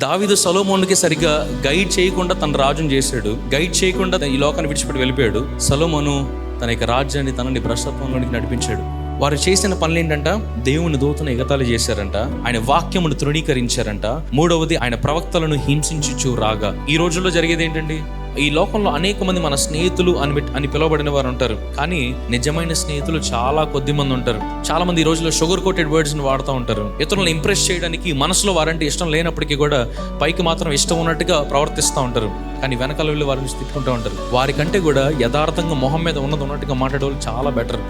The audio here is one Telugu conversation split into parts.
దావీదు సొలొమోనుకి సరిగ్గా గైడ్ చేయకుండా తన రాజును చేశాడు. గైడ్ చేయకుండా ఈ లోకాన్ని విడిచిపెట్టి వెళ్ళిపోయాడు. సొలొమోను తన యొక్క రాజ్యాన్ని తనని భ్రష్టత్వంలోనికి నడిపించాడు. వారు చేసిన పనులు ఏంటంట? దేవుని దూతను ఎగతాళి చేశారంట, ఆయన వాక్యమును తృణీకరించారంట. మూడవది, ఆయన ప్రవక్తలను హింసించుచు రాగా. ఈ రోజుల్లో జరిగేది ఏంటండి? ఈ లోకంలో అనేక మంది మన స్నేహితులు అని పిలువబడిన వారు ఉంటారు, కానీ నిజమైన స్నేహితులు చాలా కొద్ది మంది ఉంటారు. చాలా మంది ఈ రోజుల్లో షుగర్ కోటెడ్ వర్డ్స్ ని వాడుతూ ఉంటారు. ఇతరులను ఇంప్రెస్ చేయడానికి మనసులో వారంటే ఇష్టం లేనప్పటికీ కూడా పైకి మాత్రం ఇష్టం ఉన్నట్టుగా ప్రవర్తిస్తూ ఉంటారు, కానీ వెనకాల వెళ్ళి వారి నుంచి తిట్టుకుంటూ ఉంటారు. వారికంటే కూడా యథార్థంగా మొహం మీద ఉన్నట్టుగా మాట్లాడే వాళ్ళు చాలా బెటర్.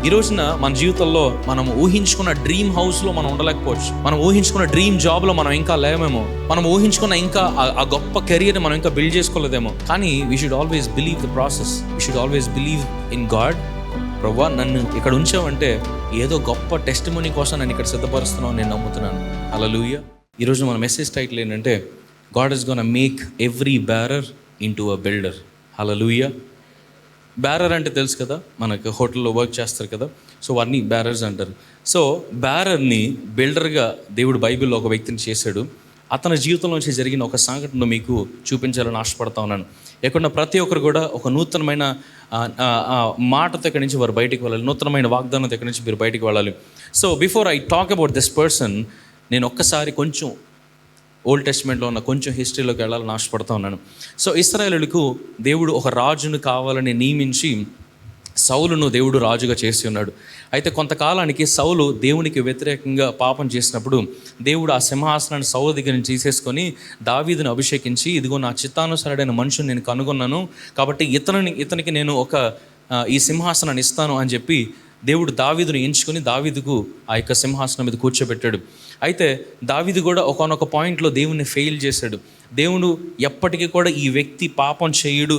ఈ రోజున మన జీవితంలో మనం ఊహించుకున్న డ్రీమ్ హౌస్లో మనం ఉండలేకపోవచ్చు. మనం ఊహించుకున్న డ్రీమ్ జాబ్లో మనం ఇంకా లేమేమో. మనం ఊహించుకున్న ఇంకా ఆ గొప్ప కెరియర్ని మనం ఇంకా బిల్డ్ చేసుకోలేదేమో. కానీ we should always believe the process. We should always believe in God. ప్రభువా, నన్ను ఇక్కడ ఉంచావంటే ఏదో గొప్ప టెస్టిమనీ కోసం నన్ను ఇక్కడ సిద్ధపరుస్తున్నావు, నేను నమ్ముతున్నాను. హల్లెలూయా. ఈరోజు మన మెసేజ్ టైటిల్ ఏంటంటే, God is gonna make every bearer into a builder. Hallelujah. Bearer అంటే తెలుసు కదా, మనకు హోటల్లో వర్క్ చేస్తారు కదా, సో వారిని బ్యారర్స్ అంటారు. సో బ్యారర్ని బిల్డర్గా దేవుడు బైబిల్లో ఒక వ్యక్తిని చేశాడు. అతని జీవితంలోంచి జరిగిన ఒక సంఘటన మీకు చూపించాలని ఆశపడతా ఉన్నాను. ఎక్కడున్న ప్రతి ఒక్కరు కూడా ఒక నూతనమైన మాటతో ఇక్కడి నుంచి వారు బయటికి వెళ్ళాలి, నూతనమైన వాగ్దానంతో ఇక్కడి నుంచి మీరు బయటికి వెళ్ళాలి. So before I talk about this person, నేను ఒక్కసారి కొంచెం ఓల్డ్ టెస్ట్మెంట్లో ఉన్న కొంచెం హిస్టరీలోకి వెళ్ళాలని ఆశపడతా ఉన్నాను. సో ఇశ్రాయేలులకు దేవుడు ఒక రాజును కావాలని నియమించి సౌలును దేవుడు రాజుగా చేసి ఉన్నాడు. అయితే కొంతకాలానికి సౌలు దేవునికి వ్యతిరేకంగా పాపం చేసినప్పుడు దేవుడు ఆ సింహాసనాన్ని సౌలు దగ్గర నుంచి తీసేసుకొని దావీదును అభిషేకించి, ఇదిగో నా చిత్తానుసారుడైన మనుషుని నేను కనుగొన్నాను, కాబట్టి ఇతనికి నేను ఈ సింహాసనాన్ని ఇస్తాను అని చెప్పి దేవుడు దావీదును ఎంచుకొని దావీదుకు ఆ యొక్క సింహాసనం మీద కూర్చోబెట్టాడు. అయితే దావీదు కూడా ఒకానొక పాయింట్లో దేవుణ్ణి ఫెయిల్ చేశాడు. దేవుడు ఎప్పటికీ కూడా ఈ వ్యక్తి పాపం చేయుడు,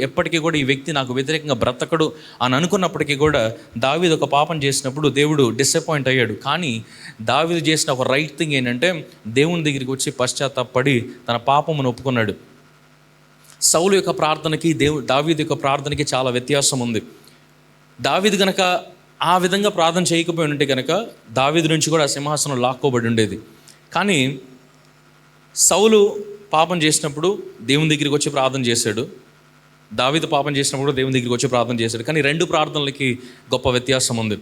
ఎప్పటికీ కూడా ఈ వ్యక్తి నాకు వ్యతిరేకంగా బ్రతకడు అని అనుకున్నప్పటికీ కూడా దావీదు ఒక పాపం చేసినప్పుడు దేవుడు డిసప్పాయింట్ అయ్యాడు. కానీ దావీదు చేసిన ఒక రైట్ థింగ్ ఏంటంటే, దేవుని దగ్గరికి వచ్చి పశ్చాత్తాపడి తన పాపమును ఒప్పుకున్నాడు. సౌలు యొక్క ప్రార్థనకి దావీదు యొక్క ప్రార్థనకి చాలా వ్యత్యాసం ఉంది. దావీదు కనుక ఆ విధంగా ప్రార్థన చేయకపోయి ఉంటే కనుక దావీదు నుంచి కూడా ఆ సింహాసనం లాక్కోబడి ఉండేది. కానీ సౌలు పాపం చేసినప్పుడు దేవుని దగ్గరికి వచ్చి ప్రార్థన చేశాడు, దావీదు పాపం చేసినప్పుడు దేవుని దగ్గరికి వచ్చి ప్రార్థన చేశాడు. కానీ రెండు ప్రార్థనలకి గొప్ప వ్యత్యాసం ఉంది.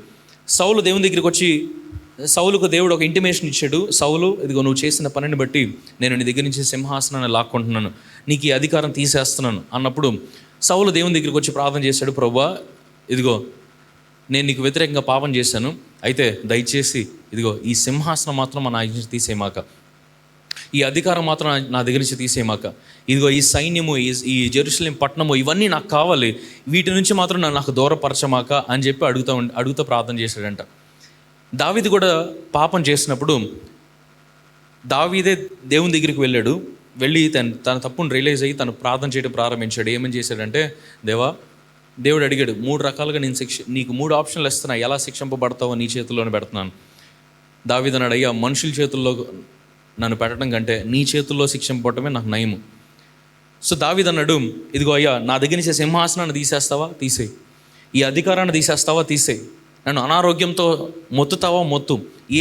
సౌలు దేవుని దగ్గరికి వచ్చి, సౌలుకు దేవుడు ఒక ఇంటిమేషన్ ఇచ్చాడు, సౌలు ఇదిగో నువ్వు చేసిన పనిని బట్టి నేను నీ దగ్గర నుంచి సింహాసనాన్ని లాక్కుంటున్నాను, నీకు ఈ అధికారం తీసేస్తున్నాను అన్నప్పుడు సౌలు దేవుని దగ్గరికి వచ్చి ప్రార్థన చేశాడు, ప్రభువా ఇదిగో నేను నీకు వ్యతిరేకంగా పాపం చేశాను, అయితే దయచేసి ఇదిగో ఈ సింహాసనం మాత్రం నా దగ్గర నుంచి తీసేయమాక, ఈ అధికారం మాత్రం నా దగ్గర నుంచి తీసేయమాక, ఇదిగో ఈ సైన్యము, ఈ జెరూసలేం పట్టణము, ఇవన్నీ నాకు కావాలి, వీటి నుంచి మాత్రం నాకు దూరపరచమాక అని చెప్పి అడుగుతూ ప్రార్థన చేశాడంట. దావీదు కూడా పాపం చేసినప్పుడు దావీదే దేవుని దగ్గరికి వెళ్ళి తన తప్పును రియలైజ్ అయ్యి తను ప్రార్థన చేయడం ప్రారంభించాడు. ఏమని చేశాడంటే, దేవుడు అడిగాడు, 3 రకాలుగా నేను నీకు 3 ఆప్షన్లు ఇస్తున్నా, ఎలా శిక్షింపబడతావో నీ చేతుల్లోనే పెడుతున్నాను. దావీదు అన్నాడు, అయ్యా మనుషుల చేతుల్లో నన్ను పెట్టడం కంటే నీ చేతుల్లో శిక్షింపబడటమే నాకు నయము. సో దావీదు అన్నాడు, ఇదిగో అయ్యా నా దగ్గర నుంచి సింహాసనాన్ని తీసేస్తావా తీసేయి, ఈ అధికారాన్ని తీసేస్తావా తీసేయి, నన్ను అనారోగ్యంతో మొత్తుతావా మొత్తు,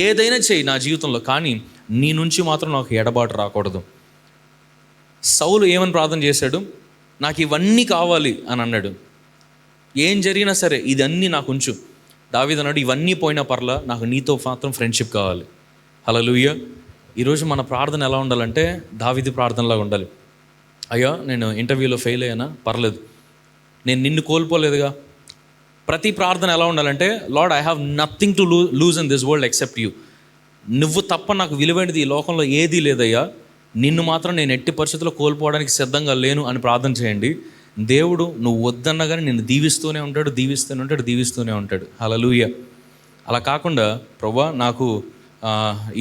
ఏదైనా చేయి నా జీవితంలో, కానీ నీ నుంచి మాత్రం నాకు ఎడబాటు రాకూడదు. సౌలు ఏమని ప్రార్థన చేశాడు, నాకు ఇవన్నీ కావాలి అని అన్నాడు. ఏం జరిగినా సరే ఇదన్నీ నాకు ఉంచు. దావీదు అన్నాడు, ఇవన్నీ పోయినా పర్లా, నాకు నీతో మాత్రం ఫ్రెండ్షిప్ కావాలి. హల్లెలూయా. ఈరోజు మన ప్రార్థన ఎలా ఉండాలంటే దావీదు ప్రార్థనలాగా ఉండాలి. అయ్యా నేను ఇంటర్వ్యూలో ఫెయిల్ అయ్యానా పర్లేదు, నేను నిన్ను కోల్పోలేదుగా. ప్రతి ప్రార్థన ఎలా ఉండాలంటే, lord I have nothing to lose in this world except you. నువ్వు తప్ప నాకు విలువైనది ఈ లోకంలో ఏదీ లేదయ్యా, నిన్ను మాత్రం నేను ఎట్టి పరిస్థితుల్లో కోల్పోవడానికి సిద్ధంగా లేను అని ప్రార్థన చేయండి. దేవుడు నువ్వు వద్దన్నా కానీ నిన్ను దీవిస్తూనే ఉంటాడు. హల్లెలూయా. అలా కాకుండా, ప్రభువా నాకు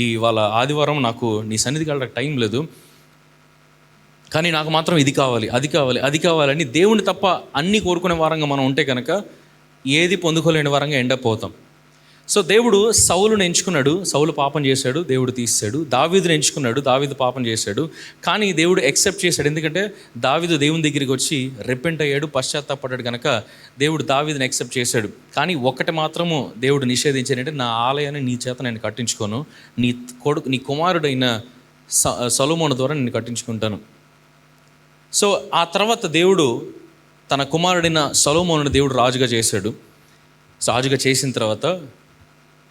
ఇవాళ ఆదివారం నాకు నీ సన్నిధికి వెళ్ళడానికి టైం లేదు, కానీ నాకు మాత్రం ఇది కావాలి అది కావాలని దేవుని తప్ప అన్నీ కోరుకునే వారంగా మనం ఉంటే కనుక ఏది పొందుకోలేని వారంగా ఎండపోతాం. సో దేవుడు సౌలును ఎంచుకున్నాడు, సౌలు పాపం చేశాడు, దేవుడు తీసాడు. దావీదుని ఎంచుకున్నాడు, దావీదు పాపం చేశాడు, కానీ దేవుడు యాక్సెప్ట్ చేశాడు. ఎందుకంటే దావీదు దేవుని దగ్గరికి వచ్చి రిపెంట్ అయ్యాడు, పశ్చాత్తాపడ్డాడు కనుక దేవుడు దావీదుని యాక్సెప్ట్ చేశాడు. కానీ ఒకటి మాత్రము దేవుడు నిషేధించాడంటే, నా ఆలయాన్ని నీ చేత నేను కట్టించుకోను, నీ కుమారుడైన సొలొమోను ద్వారా నేను కట్టించుకుంటాను. సో ఆ తర్వాత దేవుడు తన కుమారుడైన సొలొమోనుని దేవుడు రాజుగా చేశాడు. రాజుగా చేసిన తర్వాత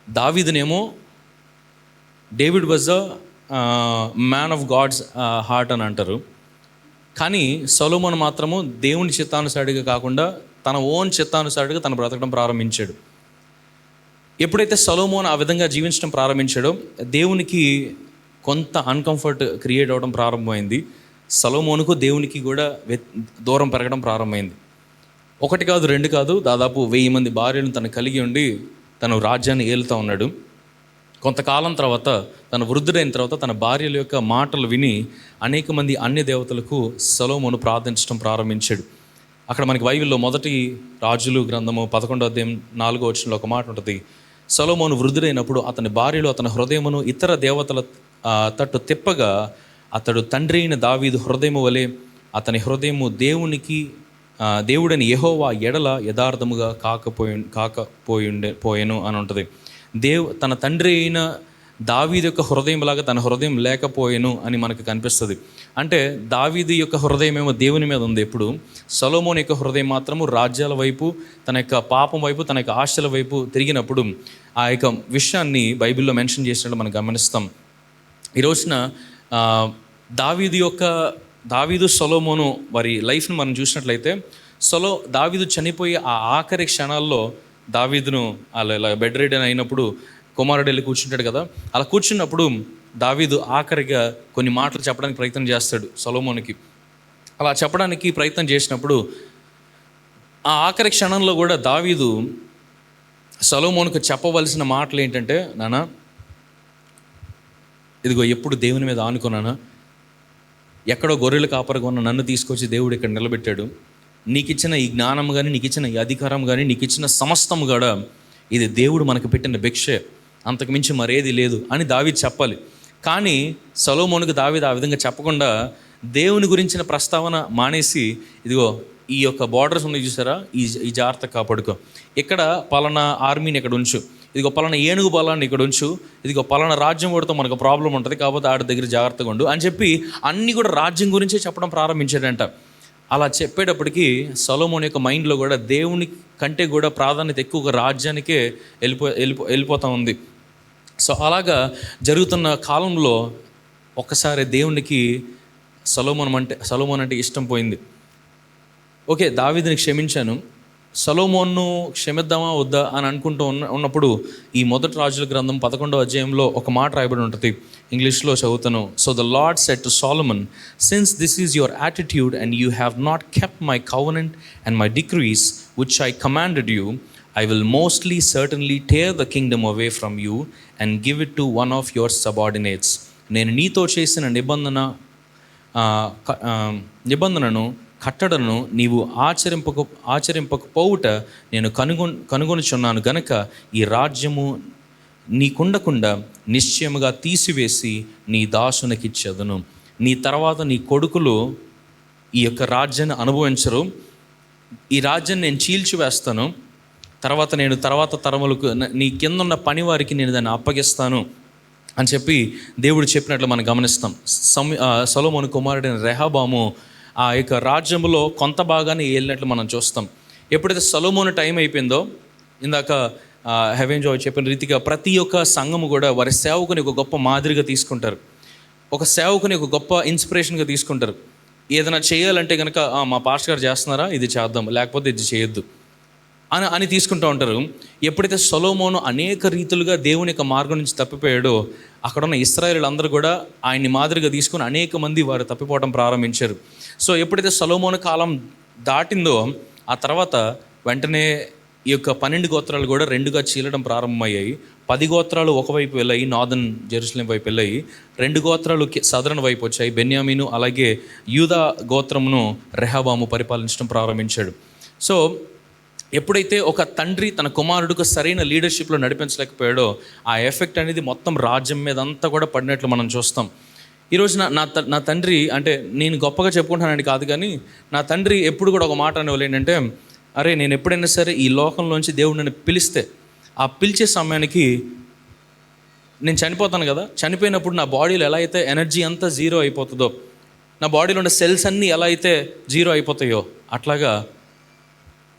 దావీదునేమో David was a man of God's heart అని అంటారు. కానీ సొలొమోను మాత్రము దేవుని చిత్తానుసారిగా కాకుండా తన ఓన్ చిత్తానుసారిగా తను బ్రతకడం ప్రారంభించాడు. ఎప్పుడైతే సొలొమోను ఆ విధంగా జీవించడం ప్రారంభించాడో దేవునికి కొంత అన్కంఫర్ట్ క్రియేట్ అవ్వడం ప్రారంభమైంది. సొలొమోనుకు దేవునికి కూడా దూరం పెరగడం ప్రారంభమైంది. ఒకటి కాదు, రెండు కాదు, దాదాపు 1000 మంది భార్యలను తను కలిగి ఉండి తను రాజ్యాన్ని ఏలుతూ ఉన్నాడు. కొంతకాలం తర్వాత తన వృద్ధుడైన తర్వాత తన భార్యల యొక్క మాటలు విని అనేక మంది అన్య దేవతలకు సొలొమోను ప్రార్థించడం ప్రారంభించాడు. అక్కడ మనకి బైబిల్లో మొదటి రాజులు గ్రంథము 11వ అధ్యాయం 4వ వచనంలో ఒక మాట ఉంటుంది. సొలొమోను వృద్ధుడైనప్పుడు అతని భార్యలు అతని హృదయమును ఇతర దేవతల తట్టు తిప్పగా అతడు తండ్రి అయిన దావీదు హృదయము వలె అతని హృదయము దేవుడని యెహోవా ఎడల యథార్థముగా కాకపోయాను అని ఉంటుంది. తన తండ్రి అయిన దావీదు యొక్క హృదయంలాగా తన హృదయం లేకపోయాను అని మనకు కనిపిస్తుంది. అంటే దావీదు యొక్క హృదయం ఏమో దేవుని మీద ఉంది ఎప్పుడు, సొలొమోను యొక్క హృదయం మాత్రము రాజ్యాల వైపు, తన యొక్క పాపం వైపు, తన యొక్క ఆశల వైపు తిరిగినప్పుడు ఆ యొక్క విషయాన్ని బైబిల్లో మెన్షన్ చేసినట్టు మనం గమనిస్తాం. ఈ రోజున దావీదు సొలొమోను వారి లైఫ్ని మనం చూసినట్లయితే దావీదు చనిపోయి ఆ ఆఖరి క్షణాల్లో దావీదును అలా బెడ్ రిడన్ అయినప్పుడు కుమారుడు వెళ్ళి కూర్చుంటాడు కదా, అలా కూర్చున్నప్పుడు దావీదు ఆఖరిగా కొన్ని మాటలు చెప్పడానికి ప్రయత్నం చేస్తాడు సొలొమోనుకి. అలా చెప్పడానికి ప్రయత్నం చేసినప్పుడు ఆ ఆఖరి క్షణంలో కూడా దావీదు సొలొమోనుకు చెప్పవలసిన మాటలు ఏంటంటే, నాన్న ఇదిగో ఎప్పుడు దేవుని మీద ఆనుకున్నానా, ఎక్కడో గొర్రెలు కాపరిగా ఉన్న నన్ను తీసుకొచ్చి దేవుడు ఇక్కడ నిలబెట్టాడు. నీకు ఇచ్చిన ఈ జ్ఞానం కానీ, నీకు ఇచ్చిన ఈ అధికారం కానీ, నీకు ఇచ్చిన సమస్తం కూడా ఇది దేవుడు మనకు పెట్టిన భిక్షే, అంతకుమించి మరేది లేదు అని దావీదు చెప్పాలి. కానీ సొలొమోనుకు దావీదు ఆ విధంగా చెప్పకుండా దేవుని గురించిన ప్రస్తావన మానేసి, ఇదిగో ఈ యొక్క బార్డర్స్ ఉన్నాయి చూసారా, ఈ జాగ్రత్త కాపాడుకో, ఇక్కడ పలానా ఆర్మీని ఇక్కడ ఉంచు, ఇదిగో పలానా ఏనుగు బలాన్ని ఇక్కడ ఉంచు, ఇదిగో పలానా రాజ్యం కూడా మనకు ప్రాబ్లం ఉంటుంది కాకపోతే ఆడి దగ్గర జాగ్రత్తగా ఉండు అని చెప్పి అన్నీ కూడా రాజ్యం గురించే చెప్పడం ప్రారంభించాడంట. అలా చెప్పేటప్పటికి సొలొమోను యొక్క మైండ్లో కూడా దేవుని కంటే కూడా ప్రాధాన్యత ఎక్కువగా రాజ్యానికే వెళ్ళిపోతూ ఉంది. సో అలాగా జరుగుతున్న కాలంలో ఒక్కసారి దేవునికి సొలొమోను అంటే ఇష్టం పోయింది. ఓకే, దావీదుని క్షమించాను, సొలొమోన్ను క్షమిద్దామా వద్దా అని అనుకుంటూ ఉన్నప్పుడు ఈ మొదటి రాజుల గ్రంథం 11వ అధ్యాయంలో ఒక మాట రాయబడి ఉంటుంది. ఇంగ్లీష్లో చదువుతాను. So the Lord said to Solomon, since this is your attitude and you have not kept my covenant and my decrees which I commanded you, I will mostly certainly tear the kingdom away from you and give it to one of your subordinates. నేను నీతో చేసిన నిబంధనను కట్టడను నీవు ఆచరింపకపోవుట నేను కనుగొనుచున్నాను గనక ఈ రాజ్యము నీకుండకుండా నిశ్చయముగా తీసివేసి నీ దాసునికిచ్చెదను. నీ తర్వాత నీ కొడుకులు ఈ యొక్క రాజ్యాన్ని అనుభవించరు, ఈ రాజ్యాన్ని నేను చీల్చివేస్తాను, తర్వాత తరములకు నీ కింద ఉన్న పని వారికి నేను దాన్ని అప్పగిస్తాను అని చెప్పి దేవుడు చెప్పినట్లు మనం గమనిస్తాం. సొలొమోను కుమారుడైన రెహబాము ఆ యొక్క రాజ్యంలో కొంత భాగాన్ని ఏలినట్లు మనం చూస్తాం. ఎప్పుడైతే సొలొమోను టైం అయిపోయిందో, ఇందాక హెవెన్ జాయ్ చెప్పిన రీతిగా ప్రతి ఒక్క సంఘము కూడా వారి సేవకుని ఒక గొప్ప మాదిరిగా తీసుకుంటారు, ఒక సేవకుని ఒక గొప్ప ఇన్స్పిరేషన్గా తీసుకుంటారు. ఏదైనా చేయాలంటే కనుక మా పాస్టర్ గారు చేస్తున్నారా, ఇది చేద్దాం, లేకపోతే ఇది చేయొద్దు అని తీసుకుంటూ ఉంటారు. ఎప్పుడైతే సొలొమోను అనేక రీతులుగా దేవుని యొక్క మార్గం నుంచి తప్పిపోయాడో, అక్కడ ఉన్న ఇశ్రాయేలీయులు అందరూ కూడా ఆయన్ని మాదిరిగా తీసుకుని అనేక మంది వారు తప్పిపోవడం ప్రారంభించారు. సో ఎప్పుడైతే సొలొమోను కాలం దాటిందో, ఆ తర్వాత వెంటనే ఈ యొక్క 12 గోత్రాలు కూడా 2గా చీలడం ప్రారంభమయ్యాయి. 10 గోత్రాలు ఒకవైపు వెళ్ళాయి, నార్దర్న్ జెరూసలేం వైపు వెళ్ళాయి. 2 గోత్రాలు సదరన్ వైపు వచ్చాయి, బెన్యామీను అలాగే యూదా గోత్రమును రెహబాము పరిపాలించడం ప్రారంభించాడు. సో ఎప్పుడైతే ఒక తండ్రి తన కుమారుడికి సరైన లీడర్షిప్లో నడిపించలేకపోయాడో, ఆ ఎఫెక్ట్ అనేది మొత్తం రాజ్యం మీద అంతా కూడా పడినట్లు మనం చూస్తాం. ఈరోజు నా తండ్రి అంటే నేను గొప్పగా చెప్పుకుంటానని కాదు, కానీ నా తండ్రి ఎప్పుడు కూడా ఒక మాట అనేవాళ్ళు ఏంటంటే, అరే నేను ఎప్పుడైనా సరే ఈ లోకంలోంచి దేవుడు నన్ను పిలిస్తే, ఆ పిలిచే సమయానికి నేను చనిపోతాను కదా, చనిపోయినప్పుడు నా బాడీలో ఎలా అయితే ఎనర్జీ అంతా జీరో అయిపోతుందో, నా బాడీలో ఉన్న సెల్స్ అన్నీ ఎలా అయితే జీరో అయిపోతాయో, అట్లాగా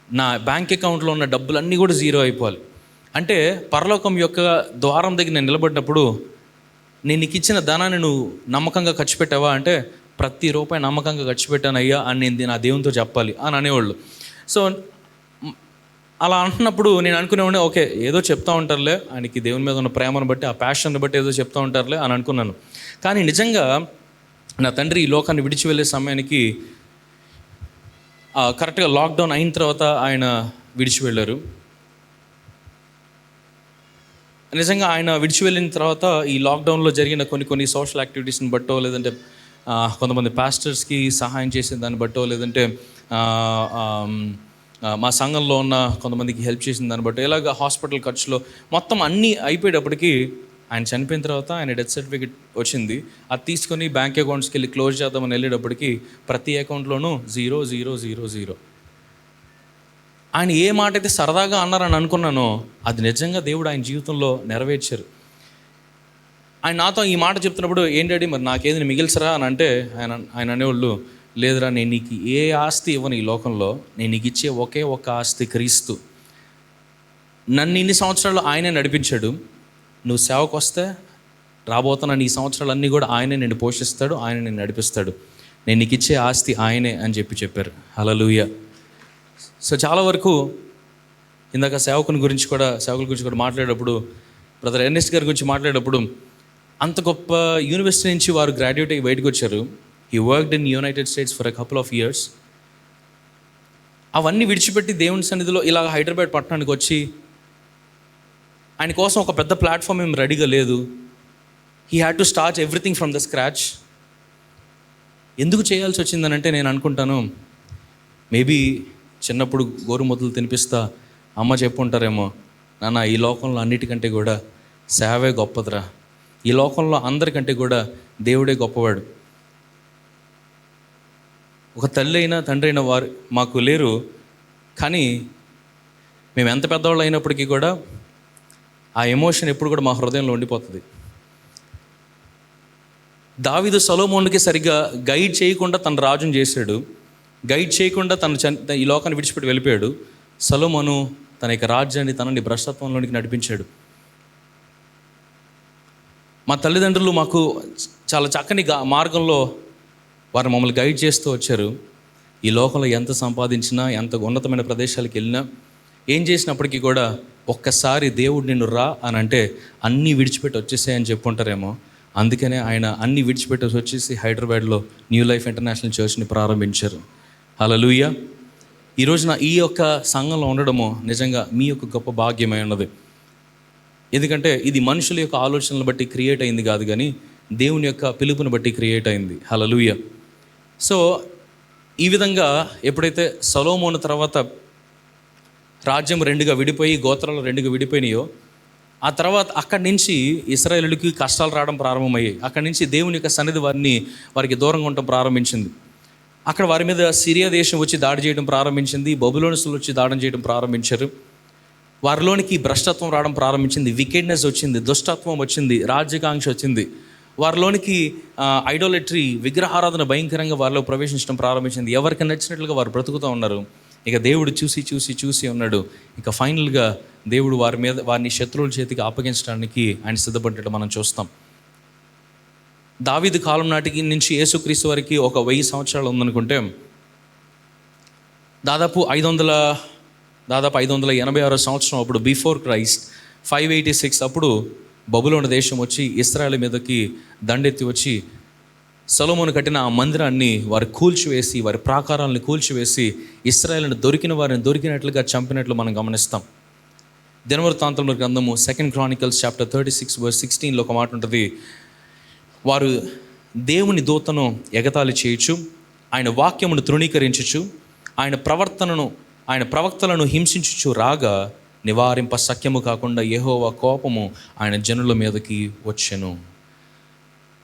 నా బ్యాంక్ అకౌంట్లో ఉన్న డబ్బులన్నీ కూడా జీరో అయిపోవాలి. అంటే పరలోకం యొక్క ద్వారం దగ్గర నేను నిలబడినప్పుడు, నేను నీకు ఇచ్చిన ధనాన్ని నువ్వు నమ్మకంగా ఖర్చు పెట్టావా అంటే, ప్రతి రూపాయి నమ్మకంగా ఖర్చు పెట్టాను అయ్యా అని నేను నా దేవునితో చెప్పాలి అని అనేవాళ్ళు. సో అలా అంటున్నప్పుడు నేను అనుకునేవాడిని, ఓకే ఏదో చెప్తా ఉంటారులే, ఆయనకి దేవుని మీద ఉన్న ప్రేమను బట్టి, ఆ ప్యాషన్ని బట్టి ఏదో చెప్తా ఉంటారులే అని అనుకున్నాను. కానీ నిజంగా నా తండ్రి ఈ లోకాన్ని విడిచి వెళ్ళే సమయానికి కరెక్ట్గా లాక్డౌన్ అయిన తర్వాత ఆయన విడిచి వెళ్ళారు. నిజంగా ఆయన విడిచి వెళ్ళిన తర్వాత ఈ లాక్డౌన్లో జరిగిన కొన్ని సోషల్ యాక్టివిటీస్ని బట్టో, లేదంటే కొంతమంది పాస్టర్స్కి సహాయం చేసే దాన్ని బట్టో, లేదంటే మా సంఘంలో ఉన్న కొంతమందికి హెల్ప్ చేసిన దాన్ని బట్టో, ఇలాగ హాస్పిటల్ ఖర్చులో మొత్తం అన్నీ అయిపోయేటప్పటికి ఆయన చనిపోయిన తర్వాత ఆయన డెత్ సర్టిఫికేట్ వచ్చింది. అది తీసుకొని బ్యాంక్ అకౌంట్స్కి వెళ్ళి క్లోజ్ చేద్దామని వెళ్ళేటప్పటికి ప్రతి అకౌంట్లోనూ 0,0,0,0. ఆయన ఏ మాట అయితే సరదాగా అన్నారని అనుకున్నానో, అది నిజంగా దేవుడు ఆయన జీవితంలో నెరవేర్చారు. ఆయన నాతో ఈ మాట చెప్తున్నప్పుడు, ఏంటంటే మరి నాకేది మిగిల్చరా అని అంటే, ఆయన అనేవాళ్ళు, లేదురా నేను నీకు ఏ ఆస్తి ఇవ్వను ఈ లోకంలో, నేను నీకు ఇచ్చే ఒకే ఒక ఆస్తి క్రీస్తు. నన్ను ఇన్ని సంవత్సరాలు ఆయనే నడిపించాడు, నువ్వు సేవకు వస్తే రాబోతున్న నీ సంవత్సరాలన్నీ కూడా ఆయనే నిన్ను పోషిస్తాడు, ఆయన నిన్ను నడిపిస్తాడు, నేను నీకు ఇచ్చే ఆస్తి ఆయనే అని చెప్పారు. హల్లెలూయా. సో చాలా వరకు ఇందాక సేవకుల గురించి కూడా మాట్లాడేటప్పుడు, బ్రదర్ ఎర్నెస్ట్ గారి గురించి మాట్లాడేటప్పుడు, అంత గొప్ప యూనివర్సిటీ నుంచి వారు గ్రాడ్యుయేట్ అయ్యి బయటకు వచ్చారు. He worked in United states for a couple of years. అవన్నీ విడిచిపెట్టి దేవుని సన్నిధిలో ఇలా హైదరాబాద్ పట్టణానికి వచ్చి, ఆయన కోసం ఒక పెద్ద ప్లాట్ఫామ్ ఏం రెడీగా లేదు. He had to start everything from the scratch. ఎందుకు చేయాల్సి వచ్చిందనంటే, నేను అనుకుంటాను మేబీ చిన్నప్పుడు గోరుముద్దలు తినిపిస్తా అమ్మ చెప్పుంటారేమో, నాన్న ఈ లోకంలో అన్నిటికంటే కూడా సేవే గొప్పదిరా, ఈ లోకంలో అందరికంటే కూడా దేవుడే గొప్పవాడు. ఒక తల్లి అయినా తండ్రి అయినా వారు మాకు లేరు, కానీ మేము ఎంత పెద్దవాళ్ళు అయినప్పటికీ కూడా ఆ ఎమోషన్ ఎప్పుడు కూడా మా హృదయంలో ఉండిపోతుంది. దావీదు సొలొమోనుకి సరిగ్గా గైడ్ చేయకుండా తన రాజును చేశాడు, గైడ్ చేయకుండా ఈ లోకాన్ని విడిచిపెట్టి వెళ్ళిపోయాడు. సొలొమోను తన యొక్క రాజ్యాన్ని తనని భ్రష్టత్వంలోనికి నడిపించాడు. మా తల్లిదండ్రులు మాకు చాలా చక్కని మార్గంలో వారు మమ్మల్ని గైడ్ చేస్తూ వచ్చారు. ఈ లోకంలో ఎంత సంపాదించినా, ఎంత ఉన్నతమైన ప్రదేశాలకు వెళ్ళినా, ఏం చేసినప్పటికీ కూడా ఒక్కసారి దేవుడు నిన్ను రా అని అంటే అన్నీ విడిచిపెట్టి వచ్చేసాయని చెప్పుంటారేమో. అందుకనే ఆయన అన్నీ విడిచిపెట్టి వచ్చేసి హైదరాబాద్లో న్యూ లైఫ్ ఇంటర్నేషనల్ చర్చ్ని ప్రారంభించారు. హల్లెలూయా. ఈ రోజున ఈ యొక్క సంఘంలో ఉండడము నిజంగా మీ యొక్క గొప్ప భాగ్యమై ఉన్నది. ఎందుకంటే ఇది మనుషుల యొక్క ఆలోచనలు బట్టి క్రియేట్ అయింది కాదు, కానీ దేవుని యొక్క పిలుపుని బట్టి క్రియేట్ అయింది. హల్లెలూయా. సో ఈ విధంగా ఎప్పుడైతే సొలొమోను తర్వాత రాజ్యం రెండుగా విడిపోయి, గోత్రాలు రెండుగా విడిపోయినాయో, ఆ తర్వాత అక్కడి నుంచి ఇశ్రాయేలుకి కష్టాలు రావడం ప్రారంభమయ్యాయి. అక్కడి నుంచి దేవుని యొక్క సన్నిధి వారికి దూరంగా ఉండటం ప్రారంభించింది. అక్కడ వారి మీద సిరియా దేశం వచ్చి దాడి చేయడం ప్రారంభించింది, బబులోనుసులు వచ్చి దాడి చేయడం ప్రారంభించారు. వారిలోనికి భ్రష్టత్వం రావడం ప్రారంభించింది, వికెడ్నెస్ వచ్చింది, దుష్టత్వం వచ్చింది, రాజ్యకాంక్ష వచ్చింది. వారిలోనికి ఐడోలట్రీ, విగ్రహారాధన భయంకరంగా వారిలో ప్రవేశించడం ప్రారంభించింది. ఎవరికి నచ్చినట్లుగా వారు బ్రతుకుతూ ఉన్నారు. ఇక దేవుడు చూసి ఉన్నాడు. ఇక ఫైనల్గా దేవుడు వారిని శత్రువుల చేతికి అప్పగించడానికి ఆయన సిద్ధపడ్డట్టు మనం చూస్తాం. దావీదు కాలం నాటికి నుంచి యేసుక్రీస్తు వారికి ఒక 1000 సంవత్సరాలు ఉందనుకుంటే, దాదాపు 586 సంవత్సరం అప్పుడు, బిఫోర్ క్రైస్ట్ 586 అప్పుడు బబులోను దేశం వచ్చి ఇశ్రాయేలు మీదకి దండెత్తి వచ్చి సొలొమోను కట్టిన ఆ మందిరాన్ని వారు కూల్చివేసి, వారి ప్రాకారాలను కూల్చివేసి, ఇశ్రాయేలును దొరికిన వారిని దొరికినట్లుగా చంపినట్లు మనం గమనిస్తాం. దినవృత్తాంతముల గ్రంథము 2 Chronicles చాప్టర్ 36:16 ఒక మాట ఉంటుంది. వారు దేవుని దూతను ఎగతాళి చేయొచ్చు, ఆయన వాక్యమును తృణీకరించచ్చు, ఆయన ప్రవక్తలను హింసించుచు రాగా నివారింప సఖ్యము కాకుండా యెహోవా కోపము ఆయన జనుల మీదకి వచ్చెను.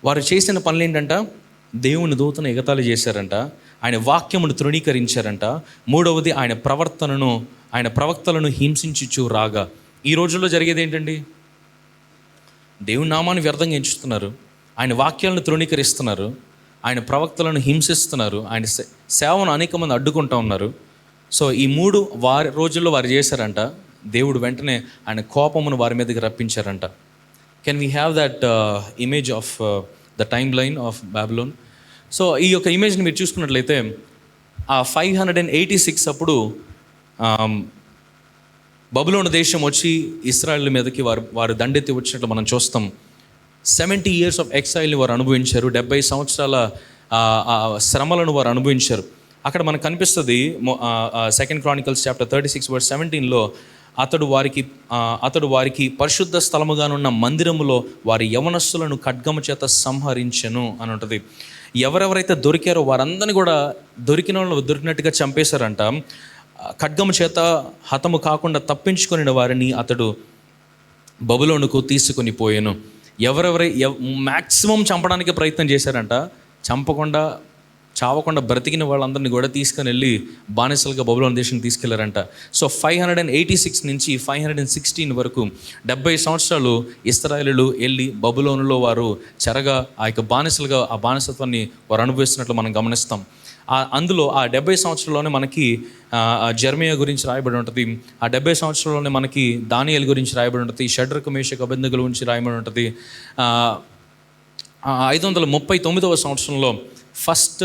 వారు చేసిన పనులు ఏంటంట? దేవుని దూతను ఎగతాళి చేశారంట, ఆయన వాక్యమును తృణీకరించారంట, మూడవది ఆయన ప్రవక్తలను హింసించుచు రాగా. ఈ రోజుల్లో జరిగేది ఏంటండి? దేవుని నామాన్ని వ్యర్థంగా ఎంచుతున్నారు, ఆయన వాక్యాలను తృణీకరిస్తున్నారు, ఆయన ప్రవక్తలను హింసిస్తున్నారు, ఆయన సేవను అనేక మంది అడ్డుకుంటూ ఉన్నారు. సో ఈ 3 వారి రోజుల్లో వారు చేశారంట. దేవుడు వెంటనే ఆయన కోపమును వారి మీదకి రప్పించారంట. Can we have that image of the timeline of Babylon? So ఈ యొక్క ఇమేజ్ని మీరు చూసుకున్నట్లయితే ఆ 586 అప్పుడు బబులోను దేశం వచ్చి ఇశ్రాయేలు మీదకి వారు దండెత్తి వచ్చినట్లు మనం చూస్తాం. 70 years ఆఫ్ ఎక్సైల్ని వారు అనుభవించారు. 70 సంవత్సరాల శ్రమలను వారు అనుభవించారు. అక్కడ మనకు కనిపిస్తుంది 2 Chronicles chapter 36 verse 17లో అతడు వారికి పరిశుద్ధ స్థలముగానున్న మందిరములో వారి యవనస్తులను ఖడ్గము చేత సంహరించెను అని ఉంటుంది. ఎవరెవరైతే దొరికారో వారందరినీ కూడా దొరికిన వాళ్ళు దొరికినట్టుగా చంపేశారంట. ఖడ్గము చేత హతము కాకుండా తప్పించుకుని వారిని అతడు బబులోనుకు తీసుకొని పోయాను. మ్యాక్సిమం చంపడానికి ప్రయత్నం చేశారంట. చావకుండా బ్రతికిన వాళ్ళందరినీ కూడా తీసుకొని వెళ్ళి బానిసలుగా బబులోను దేశం తీసుకెళ్లారంట. సో 586 నుంచి 516 వరకు 70 సంవత్సరాలు ఇశ్రాయేలీయులు వెళ్ళి బబులోనులో వారు చెరగా ఆ యొక్క బానిసలుగా ఆ బానిసత్వాన్ని వారు అనుభవిస్తున్నట్లు మనం గమనిస్తాం. అందులో ఆ 70 సంవత్సరాల్లోనే మనకి జెర్మియా గురించి రాయబడి ఉంటుంది. ఆ 70 సంవత్సరాల్లోనే మనకి దానియేలు గురించి రాయబడి ఉంటుంది. షడ్రకు మేషకు అబేద్నెగోల గురించి రాయబడి ఉంటుంది. 539వ సంవత్సరంలో ఫస్ట్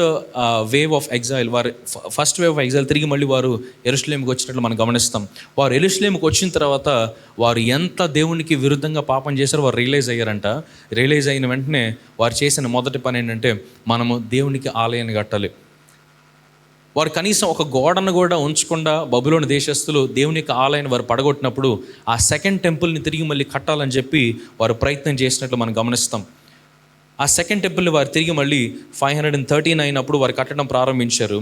వేవ్ ఆఫ్ ఎగ్జైల్ తిరిగి మళ్ళీ వారు యెరూషలేముకి వచ్చినట్లు మనం గమనిస్తాం. వారు యెరూషలేముకి వచ్చిన తర్వాత వారు ఎంత దేవునికి విరుద్ధంగా పాపం చేశారో వారు రియలైజ్ అయ్యారంట. రియలైజ్ అయిన వెంటనే వారు చేసిన మొదటి పని ఏంటంటే, మనము దేవునికి ఆలయాన్ని కట్టాలి. వారు కనీసం ఒక గోడను కూడా ఉంచకుండా బబులోను దేశస్తులు దేవుని యొక్క ఆలయాన్ని వారు పడగొట్టినప్పుడు ఆ సెకండ్ టెంపుల్ని తిరిగి మళ్ళీ కట్టాలని చెప్పి వారు ప్రయత్నం చేసినట్లు మనం గమనిస్తాం. ఆ సెకండ్ టెంపుల్ని వారు తిరిగి మళ్ళీ 539 అప్పుడు వారు కట్టడం ప్రారంభించారు.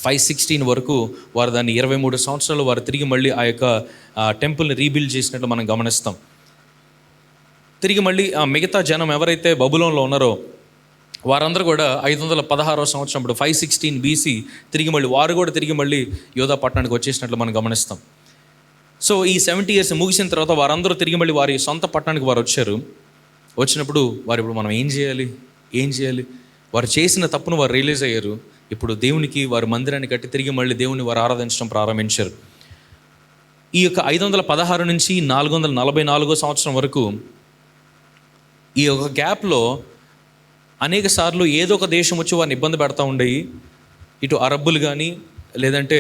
516 వరకు వారు దాన్ని 23 సంవత్సరాలు వారు తిరిగి మళ్ళీ ఆ యొక్క టెంపుల్ని రీబిల్డ్ చేసినట్లు మనం గమనిస్తాం. తిరిగి మళ్ళీ ఆ మిగతా జనం ఎవరైతే బబులోన్లో ఉన్నారో వారందరూ కూడా 516వ సంవత్సరం ఇప్పుడు 516 BC తిరిగి మళ్ళీ యోధా పట్టణానికి వచ్చేసినట్లు మనం గమనిస్తాం. సో ఈ 70 years ముగిసిన తర్వాత వారందరూ తిరిగి మళ్ళీ వారి సొంత పట్టణానికి వారు వచ్చారు. వచ్చినప్పుడు వారు ఇప్పుడు మనం ఏం చేయాలి వారు చేసిన తప్పును వారు రియలైజ్ అయ్యారు. ఇప్పుడు దేవునికి వారు మందిరాన్ని కట్టి తిరిగి మళ్ళీ దేవుని వారు ఆరాధించడం ప్రారంభించారు. ఈ యొక్క 516 నుంచి 444 సంవత్సరం వరకు ఈ యొక్క గ్యాప్లో అనేక సార్లు ఏదో ఒక దేశం వచ్చి వారిని ఇబ్బంది పెడతా ఉండేవి. ఇటు అరబ్బులు కానీ, లేదంటే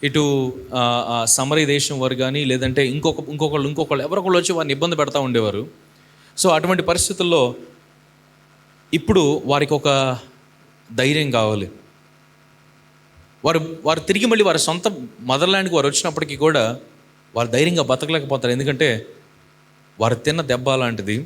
ఇటు సమరీ దేశం వారు కానీ, లేదంటే ఇంకొకళ్ళు ఎవరొకళ్ళు వచ్చి వారిని ఇబ్బంది పెడతా ఉండేవారు. సో అటువంటి పరిస్థితుల్లో ఇప్పుడు వారికి ఒక ధైర్యం కావాలి. వారు తిరిగి మళ్ళీ వారి సొంత మదర్లాండ్కి వారు వచ్చినప్పటికీ కూడా వారు ధైర్యంగా బతకలేకపోతారు. ఎందుకంటే వారు తిన్న దెబ్బ అలాంటిది,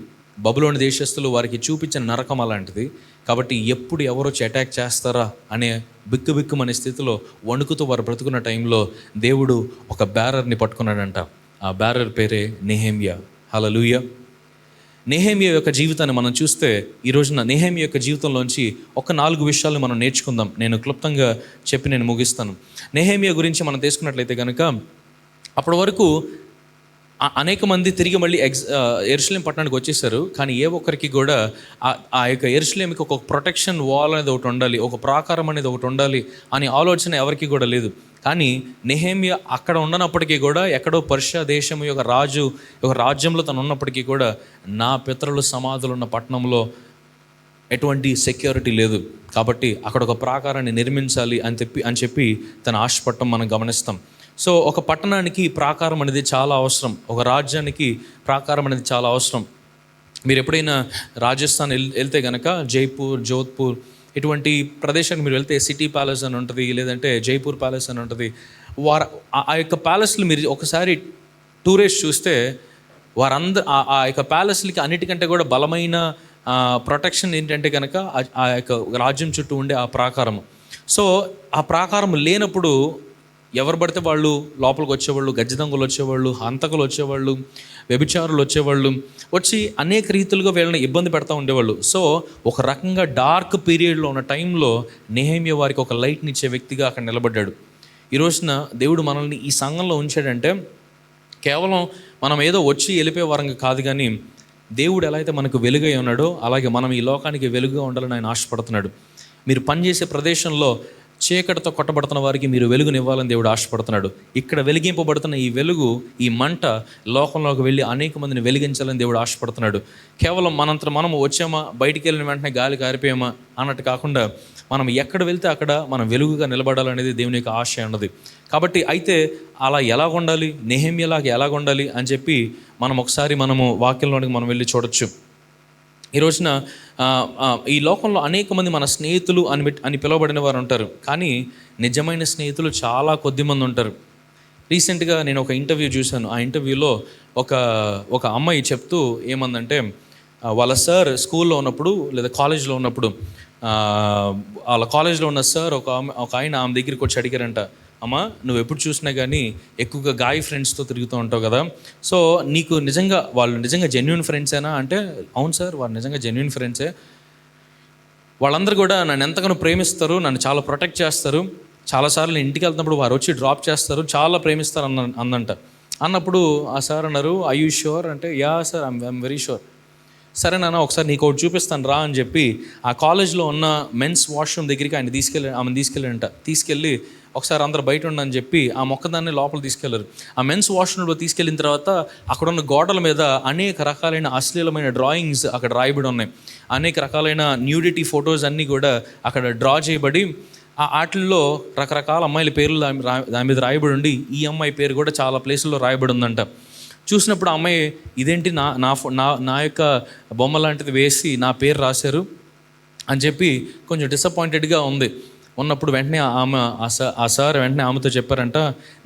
బబులోని దేశస్తులు వారికి చూపించిన నరకం అలాంటిది. కాబట్టి ఎప్పుడు ఎవరు వచ్చి అటాక్ చేస్తారా అనే బిక్కుమనే స్థితిలో వణుకుతూ వారు బ్రతుకున్న టైంలో దేవుడు ఒక బ్యారర్ని పట్టుకున్నాడంట. ఆ బ్యారర్ పేరే నెహెమ్యా. హల్లెలూయా. నెహెమ్యా యొక్క జీవితాన్ని మనం చూస్తే ఈ రోజున నెహెమ్యా యొక్క జీవితంలోంచి ఒక 4 విషయాలు మనం నేర్చుకుందాం. నేను క్లుప్తంగా చెప్పి నేను ముగిస్తాను. నెహెమ్యా గురించి మనం తీసుకున్నట్లయితే కనుక అప్పటి వరకు అనేక మంది తిరిగి మళ్ళీ యెరూషలేం పట్టణానికి వచ్చేసారు. కానీ ఏ ఒక్కరికి కూడా ఆ యొక్క యెరూషలేంకి ఒక ప్రొటెక్షన్ వాల్ అనేది ఒకటి ఉండాలి, ఒక ప్రాకారం అనేది ఒకటి ఉండాలి అనే ఆలోచన ఎవరికి కూడా లేదు. కానీ నెహెమ్యా అక్కడ ఉండనప్పటికీ కూడా ఎక్కడో పర్షియా దేశం యొక్క రాజ్యంలో తను ఉన్నప్పటికీ కూడా నా పితరుల సమాధులు ఉన్న పట్టణంలో ఎటువంటి సెక్యూరిటీ లేదు, కాబట్టి అక్కడ ఒక ప్రాకారాన్ని నిర్మించాలి అని చెప్పి తన ఆశపడటం మనం గమనిస్తాం. సో ఒక పట్టణానికి ప్రాకారం అనేది చాలా అవసరం, ఒక రాజ్యానికి ప్రాకారం అనేది చాలా అవసరం. మీరు ఎప్పుడైనా రాజస్థాన్ వెళ్తే కనుక జైపూర్, జోధ్పూర్ ఇటువంటి ప్రదేశానికి మీరు వెళ్తే సిటీ ప్యాలెస్ అని ఉంటుంది, లేదంటే జైపూర్ ప్యాలెస్ అని ఉంటుంది. ఆ యొక్క ప్యాలెస్లు మీరు ఒకసారి టూరిస్ట్ చూస్తే వారందరూ ఆ యొక్క ప్యాలెస్లకి అన్నిటికంటే కూడా బలమైన ప్రొటెక్షన్ ఏంటంటే కనుక ఆ యొక్క రాజ్యం చుట్టూ ఉండే ఆ ప్రాకారం. సో ఆ ప్రాకారం లేనప్పుడు ఎవరు పడితే వాళ్ళు లోపలికి వచ్చేవాళ్ళు, గజ్జిదంగులు వచ్చేవాళ్ళు, హంతకులు వచ్చేవాళ్ళు, వ్యభిచారులు వచ్చేవాళ్ళు, వచ్చి అనేక రీతులుగా వీళ్ళని ఇబ్బంది పెడతా ఉండేవాళ్ళు. సో ఒక రకంగా డార్క్ పీరియడ్లో ఉన్న టైంలో నెహెమ్యా వారికి ఒక లైట్ని ఇచ్చే వ్యక్తిగా అక్కడ నిలబడ్డాడు. ఈ రోజున దేవుడు మనల్ని ఈ సంఘంలో ఉంచాడంటే కేవలం మనం ఏదో వచ్చి వెళ్ళిపోయే వరంగా కాదు, కానీ దేవుడు ఎలా అయితే మనకు వెలుగై ఉన్నాడో అలాగే మనం ఈ లోకానికి వెలుగుగా ఉండాలని ఆయన ఆశపడుతున్నాడు. మీరు పనిచేసే ప్రదేశంలో చీకటితో కొట్టబడుతున్న వారికి మీరు వెలుగునివ్వాలని దేవుడు ఆశపడుతున్నాడు. ఇక్కడ వెలిగింపబడుతున్న ఈ వెలుగు, ఈ మంట లోకంలోకి వెళ్ళి అనేక మందిని వెలిగించాలని దేవుడు ఆశపడుతున్నాడు. కేవలం మనంతా మనము వచ్చామా, బయటికి వెళ్ళిన వెంటనే గాలి కారిపోయామా అన్నట్టు కాకుండా మనం ఎక్కడ వెళ్తే అక్కడ మనం వెలుగుగా నిలబడాలనేది దేవుని యొక్క ఆశ అన్నది. కాబట్టి అయితే అలా ఎలా ఉండాలి, నెహెమ్యాలాగా ఎలా ఉండాలి అని చెప్పి మనం ఒకసారి వాక్యంలోనికి మనం వెళ్ళి చూడొచ్చు. ఈ రోజున ఈ లోకంలో అనేక మంది మన స్నేహితులు అని పిలువబడిన వారు ఉంటారు, కానీ నిజమైన స్నేహితులు చాలా కొద్ది మంది ఉంటారు. రీసెంట్గా నేను ఒక ఇంటర్వ్యూ చూశాను. ఆ ఇంటర్వ్యూలో ఒక అమ్మాయి చెప్తూ ఏమందంటే, వాళ్ళ సార్ స్కూల్లో ఉన్నప్పుడు లేదా కాలేజ్లో ఉన్నప్పుడు వాళ్ళ కాలేజ్లో ఉన్న సార్ ఒక ఆయన ఆమె దగ్గరికి వచ్చి అడిగారంట, అమ్మ నువ్వు ఎప్పుడు చూసినా కానీ ఎక్కువగా గాయ్ ఫ్రెండ్స్తో తిరుగుతూ ఉంటావు కదా, సో నీకు వాళ్ళు నిజంగా జెన్యూన్ ఫ్రెండ్సేనా అంటే, అవును సార్ వాళ్ళు నిజంగా జెన్యూన్ ఫ్రెండ్సే, వాళ్ళందరూ కూడా నన్ను ఎంతగానో ప్రేమిస్తారు, నన్ను చాలా ప్రొటెక్ట్ చేస్తారు, చాలాసార్లు ఇంటికి వెళ్తున్నప్పుడు వారు వచ్చి డ్రాప్ చేస్తారు, చాలా ప్రేమిస్తారు అందంట. అన్నప్పుడు ఆ సార్ అన్నారు, ఐ యూ ష్యూర్ అంటే, yeah sir I'm very sure. సరే నాన్న ఒకసారి నీకు ఒకటి చూపిస్తాను రా అని చెప్పి ఆ కాలేజ్లో ఉన్న మెన్స్ వాష్రూమ్ దగ్గరికి ఆమెను తీసుకెళ్ళి ఒకసారి అందరు బయట ఉండని చెప్పి ఆ మొక్కదాన్ని లోపల తీసుకెళ్లారు. ఆ మెన్స్ వాష్రూమ్లో తీసుకెళ్ళిన తర్వాత అక్కడ ఉన్న గోడల మీద అనేక రకాలైన అశ్లీలమైన డ్రాయింగ్స్ అక్కడ రాయబడి ఉన్నాయి. అనేక రకాలైన న్యూడిటీ ఫొటోస్ అన్నీ కూడా అక్కడ డ్రా చేయబడి, ఆ ఆటల్లో రకరకాల అమ్మాయిల పేర్లు దాని మీద రాయబడి ఉండి, ఈ అమ్మాయి పేరు కూడా చాలా ప్లేసుల్లో రాయబడి ఉందంట. చూసినప్పుడు ఆ అమ్మాయి ఇదేంటి నా యొక్క బొమ్మ లాంటిది వేసి నా పేరు రాశారు అని చెప్పి కొంచెం డిసప్పాయింటెడ్గా ఉన్నప్పుడు వెంటనే ఆ సార్ వెంటనే ఆమెతో చెప్పారంట,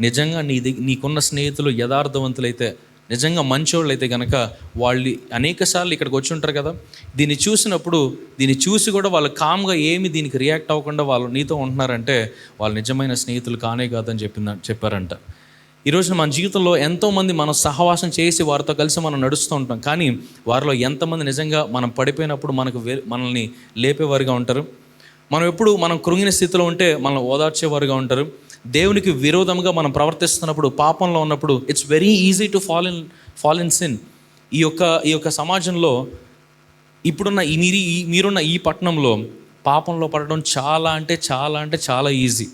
నిజంగా నీకున్న స్నేహితులు యథార్థవంతులైతే, నిజంగా మంచోళ్ళు అయితే కనుక వాళ్ళు అనేక సార్లు ఇక్కడికి వచ్చి ఉంటారు కదా, దీన్ని చూసి కూడా వాళ్ళు కామ్గా ఏమి దీనికి రియాక్ట్ అవ్వకుండా వాళ్ళు నీతో ఉంటున్నారంటే వాళ్ళు నిజమైన స్నేహితులు కానే కాదని చెప్పారంట. ఈరోజు మన జీవితంలో ఎంతోమంది మనం సహవాసం చేసి వారితో కలిసి మనం నడుస్తూ ఉంటాం, కానీ వారిలో ఎంతమంది నిజంగా మనం పడిపోయినప్పుడు మనల్ని లేపేవారుగా ఉంటారు, మనం కృంగిన స్థితిలో ఉంటే మనల్ని ఓదార్చేవారుగా ఉంటారు, దేవునికి విరోధంగా మనం ప్రవర్తిస్తున్నప్పుడు, పాపంలో ఉన్నప్పుడు it's very easy to fall in sin. ఈ యొక్క సమాజంలో ఇప్పుడున్న మీరున్న ఈ పట్టణంలో పాపంలో పడడం చాలా అంటే చాలా ఈజీ.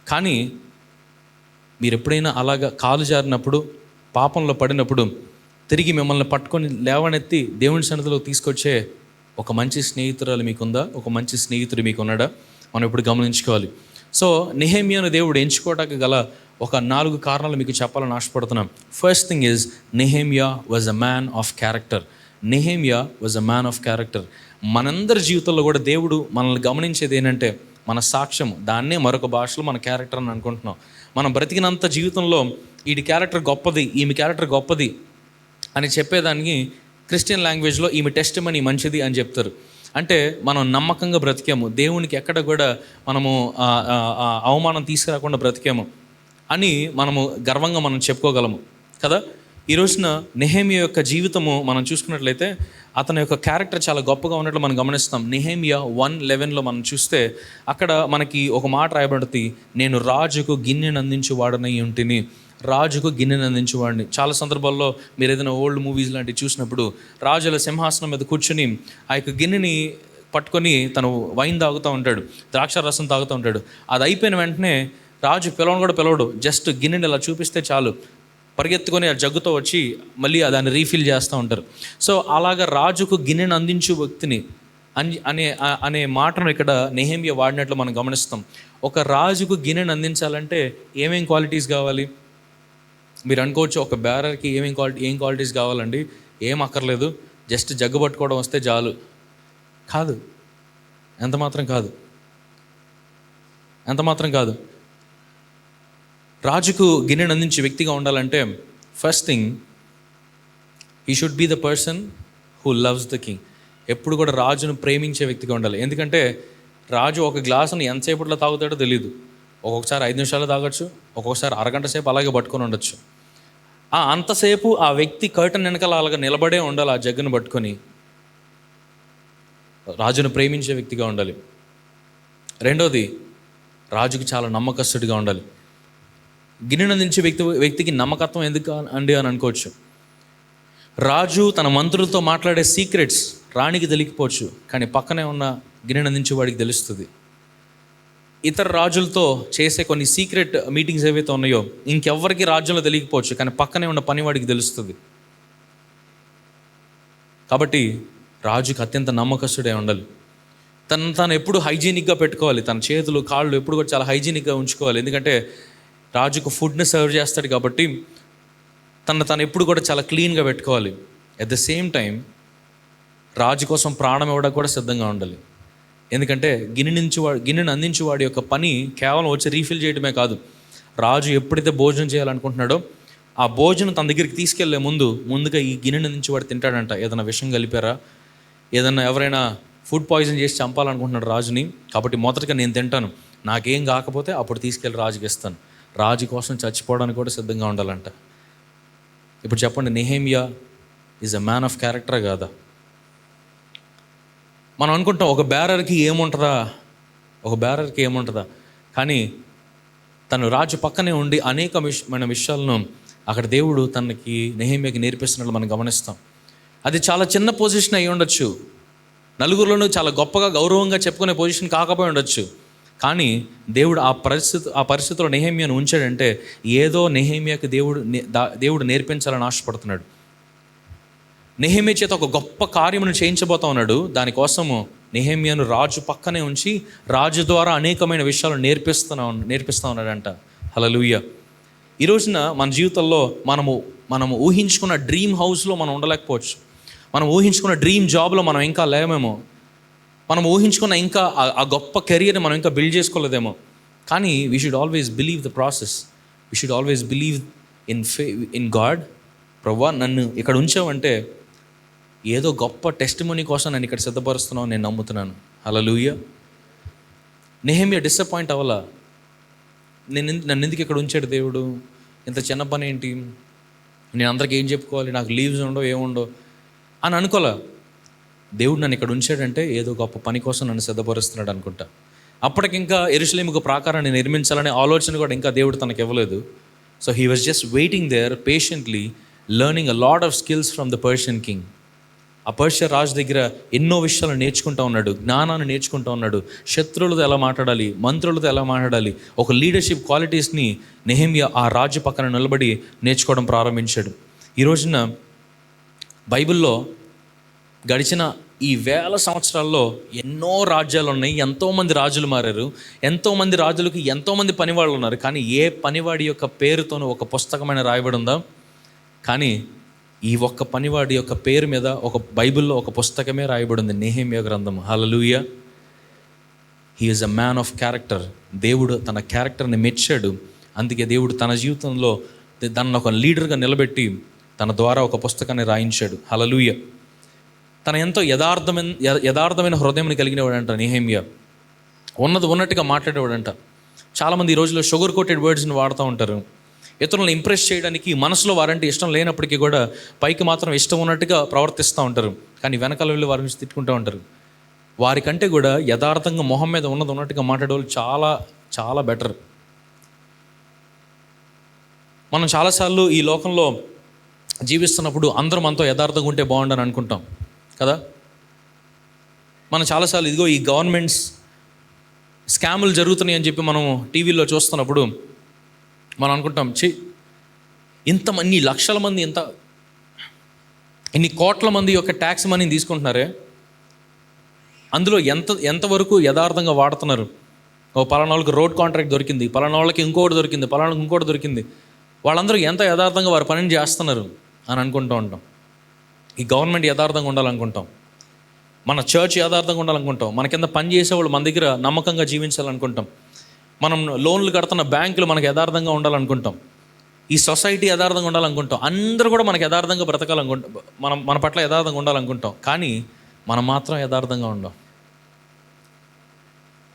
కానీ మీరు ఎప్పుడైనా అలాగా కాలు జారినప్పుడు, పాపంలో పడినప్పుడు తిరిగి మిమ్మల్ని పట్టుకొని లేవనెత్తి దేవుని సన్నిధిలో తీసుకొచ్చే ఒక మంచి స్నేహితురాలు మీకుందా, ఒక మంచి స్నేహితుడు మీకున్నాడా, మనం ఇప్పుడు గమనించుకోవాలి. సో నెహెమ్యాను దేవుడు ఎంచుకోవడానికి గల ఒక 4 కారణాలు మీకు చెప్పాలని ఆశపడుతున్నాం. First thing is Nehemiah was a man of character. Nehemiah was a man of character. మనందరి జీవితంలో కూడా దేవుడు మనల్ని గమనించేది ఏంటంటే మన సాక్ష్యం, దాన్నే మరొక భాషలో మన క్యారెక్టర్ అని అనుకుంటున్నాం. మనం బ్రతికినంత జీవితంలో ఈమె క్యారెక్టర్ గొప్పది అని చెప్పేదానికి క్రిస్టియన్ లాంగ్వేజ్లో ఈమె టెస్టిమనీ మంచిది అని చెప్తారు. అంటే మనం నమ్మకంగా బ్రతికాము, దేవునికి ఎక్కడ కూడా మనము అవమానం తీసుకురాకుండా బ్రతికాము అని మనము గర్వంగా మనం చెప్పుకోగలము కదా. ఈ రోజున నెహెమ్యా యొక్క జీవితము మనం చూసుకున్నట్లయితే అతని యొక్క క్యారెక్టర్ చాలా గొప్పగా ఉన్నట్లు మనం గమనిస్తాం. నెహెమ్యా 1:11 మనం చూస్తే అక్కడ మనకి ఒక మాట రాయబడుతుంది, నేను రాజుకు గిన్నెను అందించువాడనై ఉంటిని. రాజుకు గిన్నెను అందించేవాడిని. చాలా సందర్భాల్లో మీరు ఏదైనా ఓల్డ్ మూవీస్ లాంటివి చూసినప్పుడు రాజుల సింహాసనం మీద కూర్చొని ఆ యొక్క గిన్నెని పట్టుకొని తను వైన్ తాగుతూ ఉంటాడు, ద్రాక్ష రసం తాగుతూ ఉంటాడు. అది అయిపోయిన వెంటనే రాజు పిలవడు, జస్ట్ గిన్నెని ఇలా చూపిస్తే చాలు, పరిగెత్తుకొని ఆ జగ్గుతో వచ్చి మళ్ళీ దాన్ని రీఫిల్ చేస్తూ ఉంటారు. సో అలాగా రాజుకు గిన్నెను అందించు వ్యక్తిని అనే మాటను ఇక్కడ నెహెమ్యా వాడినట్లు మనం గమనిస్తాం. ఒక రాజుకు గిన్నెను అందించాలంటే ఏమేం క్వాలిటీస్ కావాలి? మీరు అనుకోవచ్చు, ఒక బేరర్కి ఏం క్వాలిటీస్ కావాలండి? ఏం అక్కర్లేదు, జస్ట్ జగ్గు పట్టుకోవడం వస్తే చాలు. కాదు, ఎంత మాత్రం కాదు. రాజుకు గిన్నెను అందించే వ్యక్తిగా ఉండాలంటే first thing, he should be the person who loves the king. ఎప్పుడు కూడా రాజును ప్రేమించే వ్యక్తిగా ఉండాలి. ఎందుకంటే రాజు ఒక గ్లాసును ఎంతసేపట్లో తాగుతాడో తెలియదు. ఒక్కొక్కసారి 5 నిమిషాలు తాగొచ్చు, ఒక్కొక్కసారి అరగంట సేపు అలాగే పట్టుకొని ఉండొచ్చు. అంతసేపు ఆ వ్యక్తి కర్టన్ వెనకాల అలాగా నిలబడే ఉండాలి, ఆ జగ్గును పట్టుకొని. రాజును ప్రేమించే వ్యక్తిగా ఉండాలి. రెండోది, రాజుకు చాలా నమ్మకస్తుడిగా ఉండాలి. గిన్నెను అందించే వ్యక్తికి నమ్మకత్వం ఎందుకు అండి అని అనుకోవచ్చు. రాజు తన మంత్రులతో మాట్లాడే సీక్రెట్స్ రాణికి తెలియకపోవచ్చు, కానీ పక్కనే ఉన్న గిన్నెను అందించే వాడికి తెలుస్తుంది. ఇతర రాజులతో చేసే కొన్ని సీక్రెట్ మీటింగ్స్ ఏవైతే ఉన్నాయో ఇంకెవ్వరికి రాజ్యంలో తెలియకపోవచ్చు, కానీ పక్కనే ఉన్న పనివాడికి తెలుస్తుంది. కాబట్టి రాజుకి అత్యంత నమ్మకస్తుడే ఉండాలి. తను ఎప్పుడు హైజీనిక్గా పెట్టుకోవాలి. తన చేతులు కాళ్ళు ఎప్పుడు కూడా చాలా హైజీనిక్గా ఉంచుకోవాలి. ఎందుకంటే రాజుకు ఫుడ్ని సర్వ్ చేస్తాడు కాబట్టి తను ఎప్పుడు కూడా చాలా క్లీన్గా పెట్టుకోవాలి. అట్ ద సేమ్ టైం రాజు కోసం ప్రాణం ఇవ్వడానికి కూడా సిద్ధంగా ఉండాలి. ఎందుకంటే గిన్నెను అందించే వాడి యొక్క పని కేవలం వచ్చి రీఫిల్ చేయడమే కాదు. రాజు ఎప్పుడైతే భోజనం చేయాలనుకుంటున్నాడో ఆ భోజనం తన దగ్గరికి తీసుకెళ్లే ముందుగా ఈ గిన్నెను అందించేవాడు తింటాడంట. ఏదైనా విషం కలిపారా, ఏదైనా ఎవరైనా ఫుడ్ పాయిజన్ చేసి చంపాలనుకుంటున్నాడు రాజుని, కాబట్టి మొదటగా నేను తింటాను, నాకేం కాకపోతే అప్పుడు తీసుకెళ్ళి రాజుకి ఇస్తాను. రాజు కోసం చచ్చిపోవడానికి కూడా సిద్ధంగా ఉండాలంట. ఇప్పుడు చెప్పండి, Nehemiah is a man of క్యారెక్టరా కాదా? మనం అనుకుంటాం ఒక బేరర్కి ఏముంటుందా, కానీ తను రాజు పక్కనే ఉండి అనేకమైన విషయాలను అక్కడ దేవుడు తనకి నెహెమ్యాకి నేర్పిస్తున్నట్లు మనం గమనిస్తాం. అది చాలా చిన్న పొజిషన్ అయి ఉండొచ్చు, నలుగురిలోనూ చాలా గొప్పగా గౌరవంగా చెప్పుకునే పొజిషన్ కాకపోయి ఉండొచ్చు, కానీ దేవుడు ఆ పరిస్థితిలో నెహెమ్యాను ఉంచాడంటే ఏదో నెహెమ్యాకి దేవుడు నేర్పించాలని ఆశపడుతున్నాడు. నెహెమ్యా చేత ఒక గొప్ప కార్యమును చేయించబోతా ఉన్నాడు. దానికోసము నెహెమ్యాను రాజు పక్కనే ఉంచి రాజు ద్వారా అనేకమైన విషయాలు నేర్పిస్తా ఉన్నాడంట. హల్లెలూయా. ఈ రోజున మన జీవితంలో మనము ఊహించుకున్న డ్రీమ్ హౌస్లో మనం ఉండలేకపోవచ్చు. మనం ఊహించుకున్న డ్రీమ్ జాబ్లో మనం ఇంకా లేమేమో. మనం ఊహించుకున్న ఇంకా ఆ గొప్ప కెరియర్ని మనం ఇంకా బిల్డ్ చేసుకోలేదేమో. కానీ we should always believe the process. We should always believe in God. ప్రభువా, నన్ను ఇక్కడ ఉంచావంటే ఏదో గొప్ప టెస్టిమనీ కోసం నేను ఇక్కడ సిద్ధపరుస్తున్నావు, నేను నమ్ముతున్నాను. హల్లెలూయా. నెహెమ్యా డిసప్పాయింట్ అవ్వాలా. నన్ను ఎందుకు ఇక్కడ ఉంచాడు దేవుడు, ఇంత చిన్న పని ఏంటి, నేను అందరికి ఏం చెప్పుకోవాలి, నాకు లీవ్స్ ఉండవు ఏముండవు అని అనుకోలే. దేవుడు నన్ను ఇక్కడ ఉంచాడంటే ఏదో గొప్ప పని కోసం నన్ను సిద్ధపరుస్తున్నాడు అనుకుంటా. అప్పటికింకా యెరూషలేముకు ప్రాకారాన్ని నిర్మించాలనే ఆలోచన కూడా ఇంకా దేవుడు తనకు ఇవ్వలేదు. So he was just waiting there patiently, learning a lot of skills from the Persian king. ఆ పర్షియా రాజు దగ్గర ఎన్నో విషయాలు నేర్చుకుంటూ ఉన్నాడు, జ్ఞానాన్ని నేర్చుకుంటూ ఉన్నాడు. శత్రువులతో ఎలా మాట్లాడాలి, మంత్రులతో ఎలా మాట్లాడాలి, ఒక లీడర్షిప్ క్వాలిటీస్ని నెహెమ్యా ఆ రాజు పక్కన నిలబడి నేర్చుకోవడం ప్రారంభించాడు. ఈ రోజున బైబిల్లో గడిచిన ఈ 1000 సంవత్సరాల్లో ఎన్నో రాజ్యాలు ఉన్నాయి, ఎంతోమంది రాజులు మారారు, ఎంతోమంది రాజులకి ఎంతోమంది పనివాళ్ళు ఉన్నారు. కానీ ఏ పనివాడి యొక్క పేరుతోనూ ఒక పుస్తకమైన రాయబడి ఉందా? కానీ ఈ ఒక్క పనివాడి యొక్క పేరు మీద ఒక బైబిల్లో ఒక పుస్తకమే రాయబడి ఉంది, నెహెమ్యా గ్రంథం. Hallelujah. He is a man of character. దేవుడు తన క్యారెక్టర్ని మెచ్చాడు. అందుకే దేవుడు తన జీవితంలో దాన్ని ఒక లీడర్గా నిలబెట్టి తన ద్వారా ఒక పుస్తకాన్ని రాయించాడు. హల్లెలూయా. తన ఎంతో యథార్థమైన హృదయం కలిగిన వాడంట నెహెమ్యా. ఉన్నట్టుగా మాట్లాడేవాడంట. చాలామంది ఈ రోజుల్లో షుగర్ కోటెడ్ వర్డ్స్ని వాడుతూ ఉంటారు. ఇతరులను ఇంప్రెస్ చేయడానికి మనసులో వారంటే ఇష్టం లేనప్పటికీ కూడా పైకి మాత్రం ఇష్టం ఉన్నట్టుగా ప్రవర్తిస్తూ ఉంటారు, కానీ వెనకాల వెళ్ళి వారి నుంచి తిట్టుకుంటూ ఉంటారు. వారికంటే కూడా యథార్థంగా మొహం మీద ఉన్నట్టుగా మాట్లాడే వాళ్ళు చాలా చాలా బెటర్. మనం చాలాసార్లు ఈ లోకంలో జీవిస్తున్నప్పుడు అందరూ మనతో యథార్థంగా ఉంటే బాగుండని అనుకుంటాం కదా. మనం చాలాసార్లు ఇదిగో ఈ గవర్నమెంట్స్ స్కాములు జరుగుతున్నాయి అని చెప్పి మనం టీవీలో చూస్తున్నప్పుడు మనం అనుకుంటాం, ఇంతమంది లక్షల మంది ఇన్ని కోట్ల మంది యొక్క ట్యాక్స్ మనీని తీసుకుంటున్నారే, అందులో ఎంతవరకు యథార్థంగా వాడుతున్నారు. పలానా వాళ్ళకి రోడ్ కాంట్రాక్ట్ దొరికింది, పలానా వాళ్ళకి ఇంకోటి దొరికింది, పలానా వాళ్ళకి ఇంకోటి దొరికింది, వాళ్ళందరూ ఎంత యథార్థంగా వారి పనిని చేస్తున్నారు అని అనుకుంటూ ఉంటాం. ఈ గవర్నమెంట్ యథార్థంగా ఉండాలనుకుంటాం, మన చర్చ్ యథార్థంగా ఉండాలనుకుంటాం, మన కింద పని చేసేవాళ్ళు మన దగ్గర నమ్మకంగా జీవించాలనుకుంటాం, మనం లోన్లు కడుతున్న బ్యాంకులు మనకు యథార్థంగా ఉండాలనుకుంటాం, ఈ సొసైటీ యథార్థంగా ఉండాలనుకుంటాం, అందరూ కూడా మనకు యథార్థంగా బ్రతకాలనుకుంటాం, మన పట్ల యథార్థంగా ఉండాలనుకుంటాం. కానీ మనం మాత్రం యథార్థంగా ఉండం.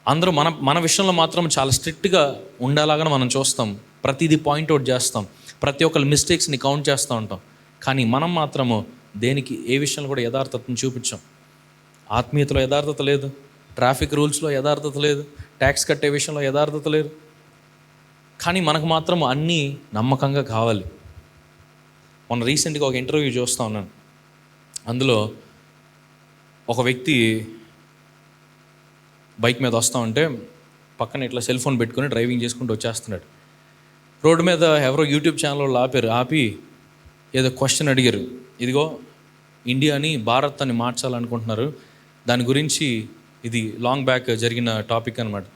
అందరూ మన విషయంలో మాత్రం చాలా స్ట్రిక్ట్గా ఉండేలాగానే మనం చూస్తాం, ప్రతిదీ పాయింట్అవుట్ చేస్తాం, ప్రతి ఒక్కరి మిస్టేక్స్ని కౌంట్ చేస్తూ ఉంటాం. కానీ మనం మాత్రము దేనికి ఏ విషయంలో కూడా యథార్థతను చూపించాం. ఆత్మీయతలో యథార్థత లేదు, ట్రాఫిక్ రూల్స్లో యథార్థత లేదు, ట్యాక్స్ కట్టే విషయంలో యథార్థత లేదు. కానీ మనకు మాత్రం అన్నీ నమ్మకంగా కావాలి. మొన్న రీసెంట్గా ఒక ఇంటర్వ్యూ చూస్తూ ఉన్నాను. అందులో ఒక వ్యక్తి బైక్ మీద వస్తూ ఉంటే పక్కన ఇట్లా సెల్ ఫోన్ పెట్టుకొని డ్రైవింగ్ చేసుకుంటూ వచ్చేస్తున్నాడు. రోడ్డు మీద ఎవరో యూట్యూబ్ ఛానల్ వాళ్ళు ఆపి ఏదో క్వశ్చన్ అడిగారు. ఇదిగో ఇండియాని భారత్ అని మార్చాలనుకుంటున్నారు, దాని గురించి ఇది లాంగ్ బ్యాక్ జరిగిన టాపిక్ అనమాట.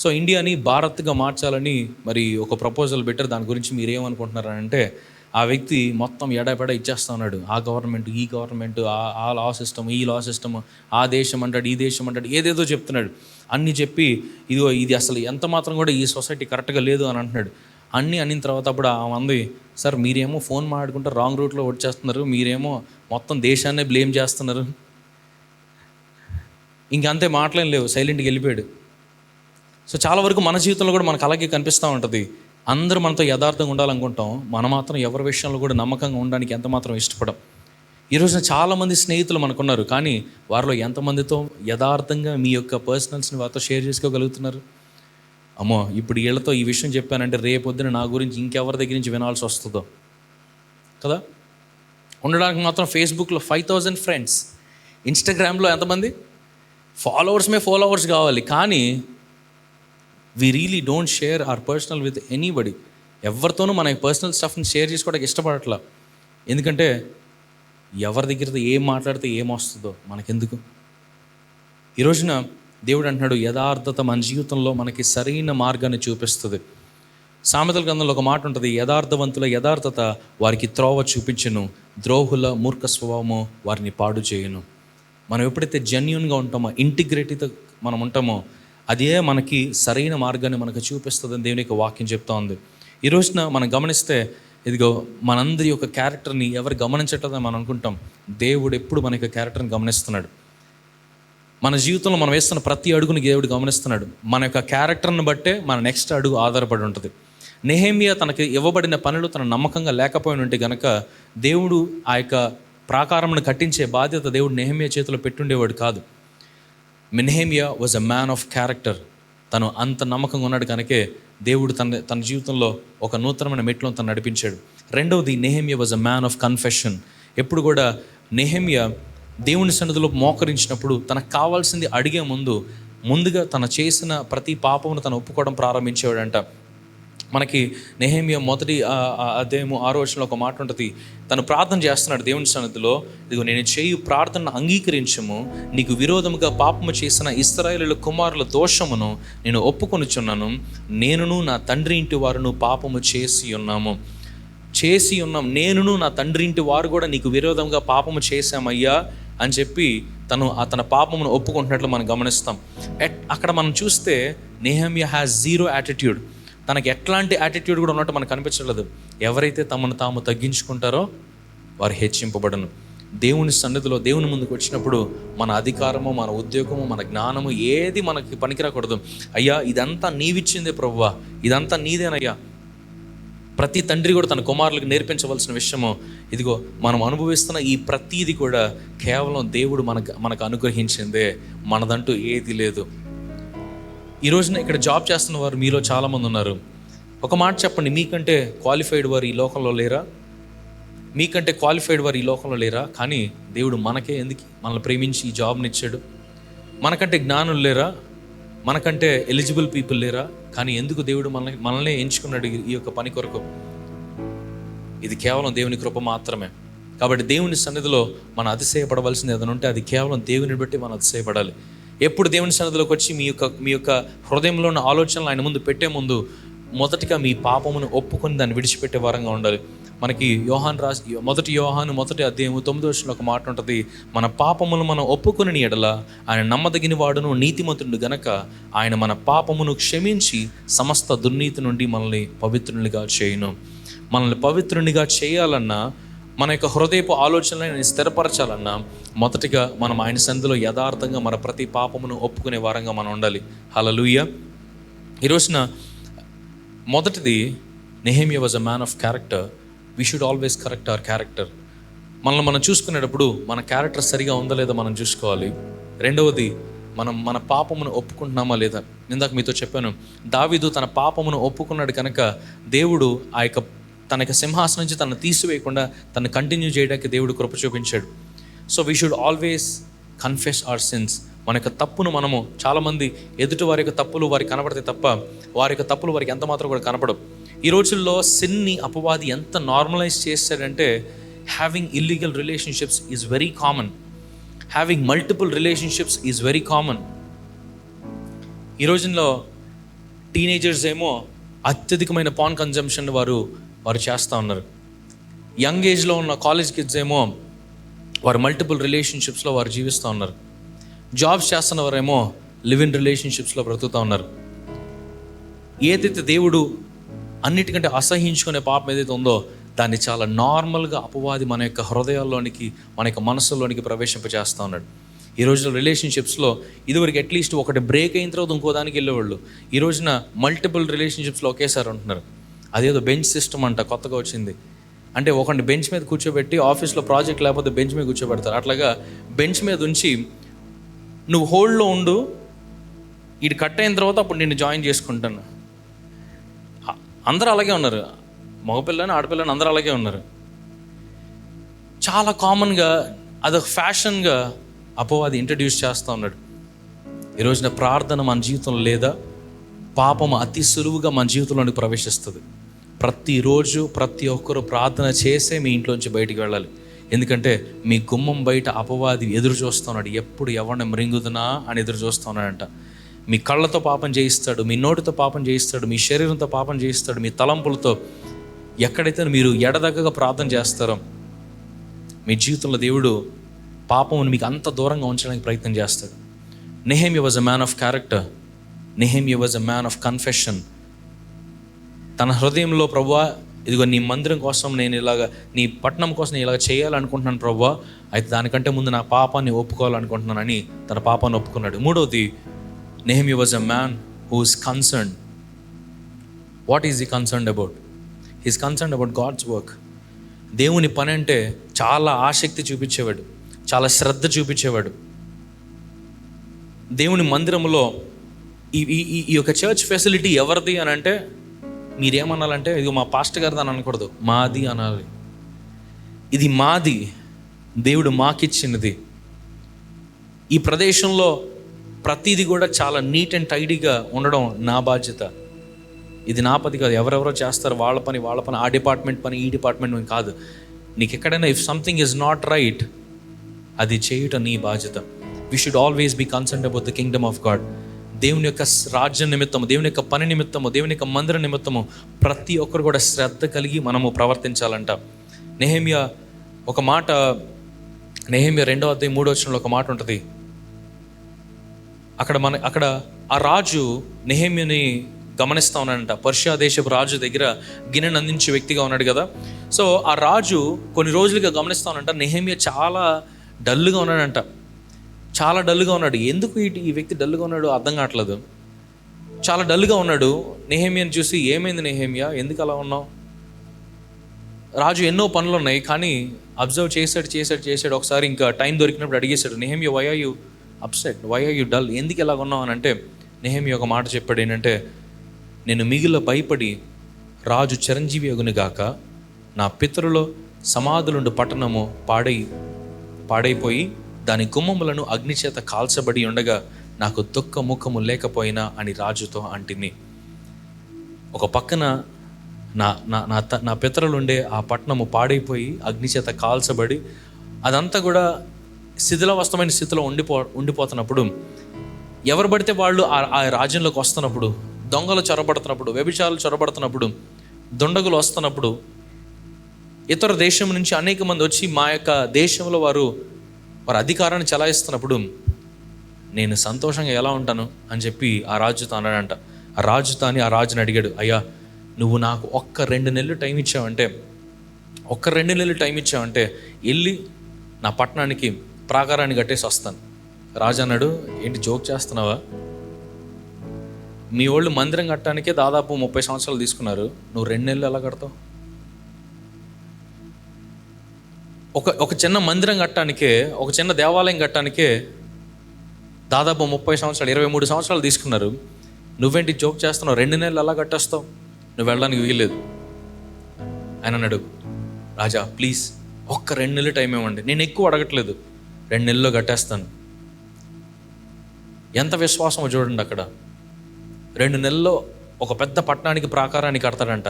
సో ఇండియాని భారత్గా మార్చాలని మరి ఒక ప్రపోజల్ పెట్టారు, దాని గురించి మీరు ఏమనుకుంటున్నారు అంటే ఆ వ్యక్తి మొత్తం ఎడాపెడా ఇచ్చేస్తా ఉన్నాడు. ఆ గవర్నమెంట్, ఈ గవర్నమెంట్, ఆ లా సిస్టమ్, ఈ లా సిస్టమ్, ఆ దేశం అంటాడు, ఈ దేశం అంటాడు, ఏదేదో చెప్తున్నాడు. అన్నీ చెప్పి ఇదిగో ఇది అసలు ఎంత మాత్రం కూడా ఈ సొసైటీ కరెక్ట్గా లేదు అని అంటున్నాడు. అన్నీ అనిన తర్వాత అప్పుడు ఆ మంది, సార్ మీరేమో ఫోన్ మాట్లాడుకుంటే రాంగ్ రూట్లో వచ్చేస్తున్నారు, మీరేమో మొత్తం దేశాన్నే బ్లేమ్ చేస్తున్నారు. ఇంకంతే మాటలేం లేవు, సైలెంట్గా వెళ్ళిపోయాడు. సో చాలా వరకు మన జీవితంలో కూడా మనకు అలాగే కనిపిస్తూ ఉంటుంది. అందరూ మనతో యథార్థంగా ఉండాలనుకుంటాం, మనం మాత్రం ఎవరి విషయంలో కూడా నమ్మకంగా ఉండడానికి ఎంత మాత్రం ఇష్టపడం. ఈరోజున చాలామంది స్నేహితులు మనకున్నారు, కానీ వారిలో ఎంతమందితో యథార్థంగా మీ యొక్క పర్సనల్స్ని వారితో షేర్ చేసుకోగలుగుతున్నారు? అమ్మో, ఇప్పుడు వీళ్ళతో ఈ విషయం చెప్పానంటే రేపొద్దున నా గురించి ఇంకెవరి దగ్గర నుంచి వినాల్సి వస్తుందో కదా. ఉండడానికి మాత్రం ఫేస్బుక్లో 5000 ఫ్రెండ్స్, ఇన్స్టాగ్రామ్లో ఎంతమంది ఫాలోవర్స్ కావాలి, కానీ we really don't share our personal with anybody. ఎవరితోనూ మన పర్సనల్ స్టఫ్ని షేర్ చేసుకోవడానికి ఇష్టపడట్లా. ఎందుకంటే ఎవరి దగ్గర ఏం మాట్లాడితే ఏమొస్తుందో మనకెందుకు. ఈ రోజున దేవుడు అంటున్నాడు, యథార్థత మన జీవితంలో మనకి సరైన మార్గాన్ని చూపిస్తుంది. సామెతల గ్రంథంలో ఒక మాట ఉంటుంది, యథార్థవంతుల యథార్థత వారికి త్రోవ చూపించును, ద్రోహుల మూర్ఖ స్వభావము వారిని పాడు చేయును. మనం ఎప్పుడైతే జెన్యూన్గా ఉంటామో, ఇంటిగ్రిటీతో మనం ఉంటామో, అదే మనకి సరైన మార్గాన్ని మనకు చూపిస్తుందని దేవుని యొక్క వాక్యం చెప్తా ఉంది. ఈ రోజున మనం గమనిస్తే ఇదిగో మనందరి యొక్క క్యారెక్టర్ని ఎవరు గమనించట్లేదని మనం అనుకుంటాం. దేవుడు ఎప్పుడు మన యొక్క క్యారెక్టర్ని గమనిస్తున్నాడు. మన జీవితంలో మనం వేస్తున్న ప్రతి అడుగుని దేవుడు గమనిస్తున్నాడు. మన యొక్క క్యారెక్టర్ని బట్టే మన నెక్స్ట్ అడుగు ఆధారపడి ఉంటుంది. నెహెమ్యా తనకి ఇవ్వబడిన పనులు తన నమ్మకంగా లేకపోయి ఉంటే గనక దేవుడు ఆ యొక్క ప్రాకారంను కట్టించే బాధ్యత దేవుడు నెహెమ్యా చేతిలో పెట్టుండేవాడు కాదు. Nehemiah was a man of character. తను అంత నమ్మకంగా ఉన్నాడు కనుకే దేవుడు తన జీవితంలో ఒక నూతనమైన మెట్లను తను నడిపించాడు. రెండవది, Nehemiah was a man of confession. ఎప్పుడు కూడా నెహెమ్యా దేవుని సన్నిధిలో మోకరించినప్పుడు తనకు కావాల్సింది అడిగే ముందుగా తను చేసిన ప్రతి పాపమును తను ఒప్పుకోవడం ప్రారంభించేవాడంట. మనకి నెహెమ్యా మొదటి అధ్యాయము 6వ వచనంలో ఒక మాట ఉంటుంది. తను ప్రార్థన చేస్తున్నాడు దేవుని సన్నిధిలో, ఇదిగో నేను చేయు ప్రార్థనను అంగీకరించము, నీకు విరోధముగా పాపము చేసిన ఇశ్రాయేలు కుమారుల దోషమును నేను ఒప్పుకొనుచున్నాను, నేనును నా తండ్రి ఇంటి వారును పాపము చేసి ఉన్నాం. నేనును నా తండ్రి ఇంటి వారు కూడా నీకు విరోధంగా పాపము చేశామయ్యా అని చెప్పి తన పాపమును ఒప్పుకుంటున్నట్లు మనం గమనిస్తాం. అక్కడ మనం చూస్తే నెహెమ్యా హ్యాస్ జీరో యాటిట్యూడ్. తనకి ఎట్లాంటి యాటిట్యూడ్ కూడా ఉన్నట్టు మనకు కనిపించలేదు. ఎవరైతే తమను తాము తగ్గించుకుంటారో వారు హెచ్చింపబడను. దేవుని సన్నిధిలో దేవుని ముందుకు వచ్చినప్పుడు మన అధికారము, మన ఉద్యోగము, మన జ్ఞానము ఏది మనకి పనికిరాకూడదు. అయ్యా ఇదంతా నీవిచ్చిందే ప్రభువా, ఇదంతా నీదేనయ్యా. ప్రతి తండ్రి కూడా తన కుమారులకు నేర్పించవలసిన విషయము ఇదిగో మనం అనుభవిస్తున్న ఈ ప్రతీది కూడా కేవలం దేవుడు మనకు అనుగ్రహించిందే, మనదంటూ ఏది లేదు. ఈ రోజున ఇక్కడ జాబ్ చేస్తున్న వారు మీలో చాలామంది ఉన్నారు. ఒక మాట చెప్పండి, మీకంటే క్వాలిఫైడ్ వారు ఈ లోకంలో లేరా? మీకంటే క్వాలిఫైడ్ వారు ఈ లోకంలో లేరా? కానీ దేవుడు మనకే ఎందుకు మనల్ని ప్రేమించి ఈ జాబ్ని ఇచ్చాడు? మనకంటే జ్ఞానులు లేరా? మనకంటే ఎలిజిబుల్ పీపుల్ లేరా? కానీ ఎందుకు దేవుడు మనల్నే ఎంచుకున్నాడు ఈ యొక్క పని కొరకు? ఇది కేవలం దేవుని కృప మాత్రమే. కాబట్టి దేవుని సన్నిధిలో మనం అతిశయపడవలసింది ఏదైనా ఉంటే అది కేవలం దేవుని బట్టి మనం అతిశయపడాలి. ఎప్పుడు దేవుని సన్నిధిలోకి వచ్చి మీ యొక్క హృదయంలో ఉన్న ఆలోచనలు ఆయన ముందు పెట్టే ముందు మొదటిగా మీ పాపమును ఒప్పుకొని దాన్ని విడిచిపెట్టే వారంగా ఉండాలి. మనకి మొదటి యోహాను 1వ అధ్యాయము 9వ వచనంలో ఒక మాట ఉంటుంది, మన పాపమును మనం ఒప్పుకొని ఎడల ఆయన నమ్మదగిన వాడును నీతిమంతుడు గనక ఆయన మన పాపమును క్షమించి సమస్త దుర్నీతి నుండి మనల్ని పవిత్రునిగా చేయును. మనల్ని పవిత్రునిగా చేయాలన్నా, మన యొక్క హృదయపు ఆలోచనలను స్థిరపరచాలన్నా మొదటిగా మనం ఆయన సన్నిధిలో యథార్థంగా మన ప్రతి పాపమును ఒప్పుకునే వారంగా మనం ఉండాలి. హల్లెలూయా. ఈ రోజున మొదటిది, Nehemiah was a man of character. We should always correct our character. మనల్ని మనం చూసుకునేటప్పుడు మన క్యారెక్టర్ సరిగా ఉందా లేదా మనం చూసుకోవాలి. రెండవది, మన పాపమును ఒప్పుకుంటున్నామా లేదా? ఇందాక మీతో చెప్పాను, దావీదు తన పాపమును ఒప్పుకున్నాడు కనుక దేవుడు తన యొక్క సింహాసనం నుంచి తనను తీసివేయకుండా తను కంటిన్యూ చేయడానికి దేవుడు కృప చూపించాడు. So we should always confess our sins. మన యొక్క తప్పును మనము, చాలామంది ఎదుటి వారి యొక్క తప్పులు వారికి కనపడతాయి తప్ప వారి యొక్క తప్పులు వారికి ఎంత మాత్రం కూడా కనపడవు. ఈ రోజుల్లో సిన్ని అపవాది ఎంత నార్మలైజ్ చేస్తాడంటే, having illegal relationships is very common, having multiple relationships is very common. ఈ రోజుల్లో టీనేజర్స్ ఏమో అత్యధికమైన పాన్ కన్జంప్షన్ వారు చేస్తూ ఉన్నారు. యంగ్ ఏజ్లో ఉన్న కాలేజ్ కిడ్స్ ఏమో వారు మల్టిపుల్ రిలేషన్షిప్స్లో వారు జీవిస్తూ ఉన్నారు. జాబ్స్ చేస్తున్నవారేమో లివ్ ఇన్ రిలేషన్షిప్స్లో బ్రతుకుతూ ఉన్నారు. ఏదైతే దేవుడు అన్నిటికంటే అసహించుకునే పాపం ఏదైతే ఉందో దాన్ని చాలా నార్మల్గా అపవాది మన యొక్క హృదయాల్లోనికి, మన యొక్క మనసుల్లోనికి ప్రవేశింపజేస్తూ ఉన్నాడు. ఈ రోజున రిలేషన్షిప్స్లో ఇదివరకు అట్లీస్ట్ ఒకటి బ్రేక్ అయిన తర్వాత ఇంకో దానికి వెళ్ళేవాళ్ళు. ఈ రోజున మల్టిపుల్ రిలేషన్షిప్స్లో ఒకేసారి ఉంటున్నారు. అదేదో బెంచ్ సిస్టమ్ అంట కొత్తగా వచ్చింది. అంటే ఒకరిని బెంచ్ మీద కూర్చోబెట్టి, ఆఫీస్లో ప్రాజెక్ట్ లేకపోతే బెంచ్ మీద కూర్చోబెడతారు. అట్లాగా బెంచ్ మీద ఉంచి నువ్వు హోల్డ్లో ఉండు, ఇది కట్ అయిన తర్వాత అప్పుడు నేను జాయిన్ చేసుకుంటాను. అందరూ అలాగే ఉన్నారు, మగపిల్లని ఆడపిల్లని అందరూ అలాగే ఉన్నారు. చాలా కామన్గా అదొక ఫ్యాషన్గా అపవాది ఇంట్రడ్యూస్ చేస్తూ ఉన్నాడు. ఈ రోజున ప్రార్థన మన జీవితంలో లేదా, పాపం అతి సులువుగా మన జీవితంలోనికి ప్రవేశిస్తుంది. ప్రతిరోజు ప్రతి ఒక్కరూ ప్రార్థన చేసే మీ ఇంట్లోంచి బయటికి వెళ్ళాలి. ఎందుకంటే మీ గుమ్మం బయట అపవాది ఎదురు చూస్తున్నాడు, ఎప్పుడు ఎవరిని మృంగుదునా అని ఎదురు చూస్తున్నాడంట. మీ కళ్ళతో పాపం చేయిస్తాడు, మీ నోటితో పాపం చేయిస్తాడు, మీ శరీరంతో పాపం చేయిస్తాడు, మీ తలంపులతో. ఎక్కడైతే మీరు ఎడదగ్గగా ప్రార్థన చేస్తారో మీ జీవితంలో దేవుడు పాపమును మీకు అంత దూరంగా ఉంచడానికి ప్రయత్నం చేస్తాడు. Nehemiah was a man of character. Nehemiah was a man of confession. తన హృదయంలో, ప్రభువా ఇదిగో నీ మందిరం కోసం నేను ఇలాగ, నీ పట్టణం కోసం నేను ఇలాగ చేయాలనుకుంటున్నాను ప్రభువా, అయితే దానికంటే ముందు నా పాపాన్ని ఒప్పుకోవాలనుకుంటున్నానని తన పాపాన్ని ఒప్పుకున్నాడు. మూడవది, Nehemiah was a man who is concerned. What is he concerned about? He is concerned about God's work. దేవుని పని అంటే చాలా ఆసక్తి చూపించేవాడు, చాలా శ్రద్ధ చూపించేవాడు. దేవుని మందిరంలో ఈ యొక్క చర్చ్ ఫెసిలిటీ ఎవరిది అని అంటే, మీరేమనాలంటే ఇది మా పాస్టర్ గారిది అని అనకూడదు, మాది అనాలి. ఇది మాది, దేవుడు మాకిచ్చినది. ఈ ప్రదేశంలో ప్రతిదీ కూడా చాలా నీట్ అండ్ టైడీగా ఉండడం నా బాధ్యత. ఇది నా పని కాదు, ఎవరెవరో చేస్తారు వాళ్ళ పని, ఆ డిపార్ట్మెంట్ పని, ఈ డిపార్ట్మెంట్ పని కాదు. నీకు ఎక్కడైనా if something is not right, అది చేయటం నీ బాధ్యత. We should always be concerned about the kingdom of God. దేవుని యొక్క రాజ్యం నిమిత్తము, దేవుని యొక్క పని నిమిత్తము, దేవుని యొక్క మందిర నిమిత్తము ప్రతి ఒక్కరు కూడా శ్రద్ధ కలిగి మనము ప్రవర్తించాలంట. నెహెమ్యా ఒక మాట, నెహెమ్యా 2వ అధ్యాయం 3వ వచనంలో ఒక మాట ఉంటుంది. అక్కడ ఆ రాజు నెహెమ్యాని గమనిస్తూ ఉన్నాడంట. పర్షియా దేశపు రాజు దగ్గర గిన్నెను అందించే వ్యక్తిగా ఉన్నాడు కదా. సో ఆ రాజు కొన్ని రోజులుగా గమనిస్తూ ఉన్నాడంట, నెహెమ్యా చాలా డల్గా ఉన్నాడంట, చాలా డల్గా ఉన్నాడు. ఎందుకు ఈ వ్యక్తి డల్గా ఉన్నాడు అర్థం కావట్లేదు. చాలా డల్గా ఉన్నాడు. నెహెమ్యాని చూసి, ఏమైంది నెహెమ్యా, ఎందుకు అలా ఉన్నావు? రాజు ఎన్నో పనులు ఉన్నాయి కానీ అబ్జర్వ్ చేశాడు. ఒకసారి ఇంకా టైం దొరికినప్పుడు అడిగేశాడు, Nehemiah why are you upset, why are you dull, ఎందుకు ఎలాగ ఉన్నావు అని అంటే, నెహెమ్యా ఒక మాట చెప్పాడు. ఏంటంటే, నేను మిగిలిన భయపడి రాజు చిరంజీవి అగునుగాక, నా పితరుల సమాధులుండు పట్టణము పాడైపోయి దాని గుమ్మములను అగ్నిచేత కాల్చబడి ఉండగా నాకు దుఃఖ ముఖము లేకపోయినా అని రాజుతో అంటిని. ఒక పక్కన నా పితరులుండే ఆ పట్టణము పాడైపోయి అగ్నిచేత కాల్చబడి అదంతా కూడా శిథిలావస్థమైన స్థితిలో ఉండిపోతున్నప్పుడు, ఎవరు పడితే వాళ్ళు ఆ రాజ్యంలోకి వస్తున్నప్పుడు, దొంగలు చొరబడుతున్నప్పుడు, వ్యభిచారులు చొరబడుతున్నప్పుడు, దుండగులు వస్తున్నప్పుడు, ఇతర దేశం నుంచి అనేక మంది వచ్చి మా యొక్క దేశంలో వారు అధికారాన్ని చెలాయిస్తున్నప్పుడు నేను సంతోషంగా ఎలా ఉంటాను అని చెప్పి ఆ రాజుతో అన్నాడంట. ఆ రాజుని అడిగాడు, అయ్యా నువ్వు నాకు ఒక్క 2 నెలలు టైం ఇచ్చావంటే వెళ్ళి నా పట్టణానికి ప్రాకారాన్ని కట్టేసి వస్తాను. రాజు అన్నాడు, ఏంటి జోక్ చేస్తున్నావా? మీ వాళ్ళు మందిరం కట్టడానికే దాదాపు 30 సంవత్సరాలు తీసుకున్నారు, నువ్వు 2 నెలలు ఎలా కడతావు? ఒక చిన్న మందిరం కట్టడానికే, ఒక చిన్న దేవాలయం కట్టడానికే దాదాపు 30 సంవత్సరాలు 23 సంవత్సరాలు తీసుకున్నారు. నువ్వేంటి జోక్ చేస్తున్నావు, 2 నెలలు అలా కట్టేస్తావు, నువ్వు వెళ్ళడానికి వీల్లేదు. ఆయన అన్నాడు, రాజా ప్లీజ్ ఒక్క 2 నెలలు టైం ఇవ్వండి, నేను ఎక్కువ అడగట్లేదు, 2 నెలల్లో కట్టేస్తాను. ఎంత విశ్వాసమో చూడండి. అక్కడ 2 నెలల్లో ఒక పెద్ద పట్టణానికి ప్రాకారాన్ని కడతాడంట.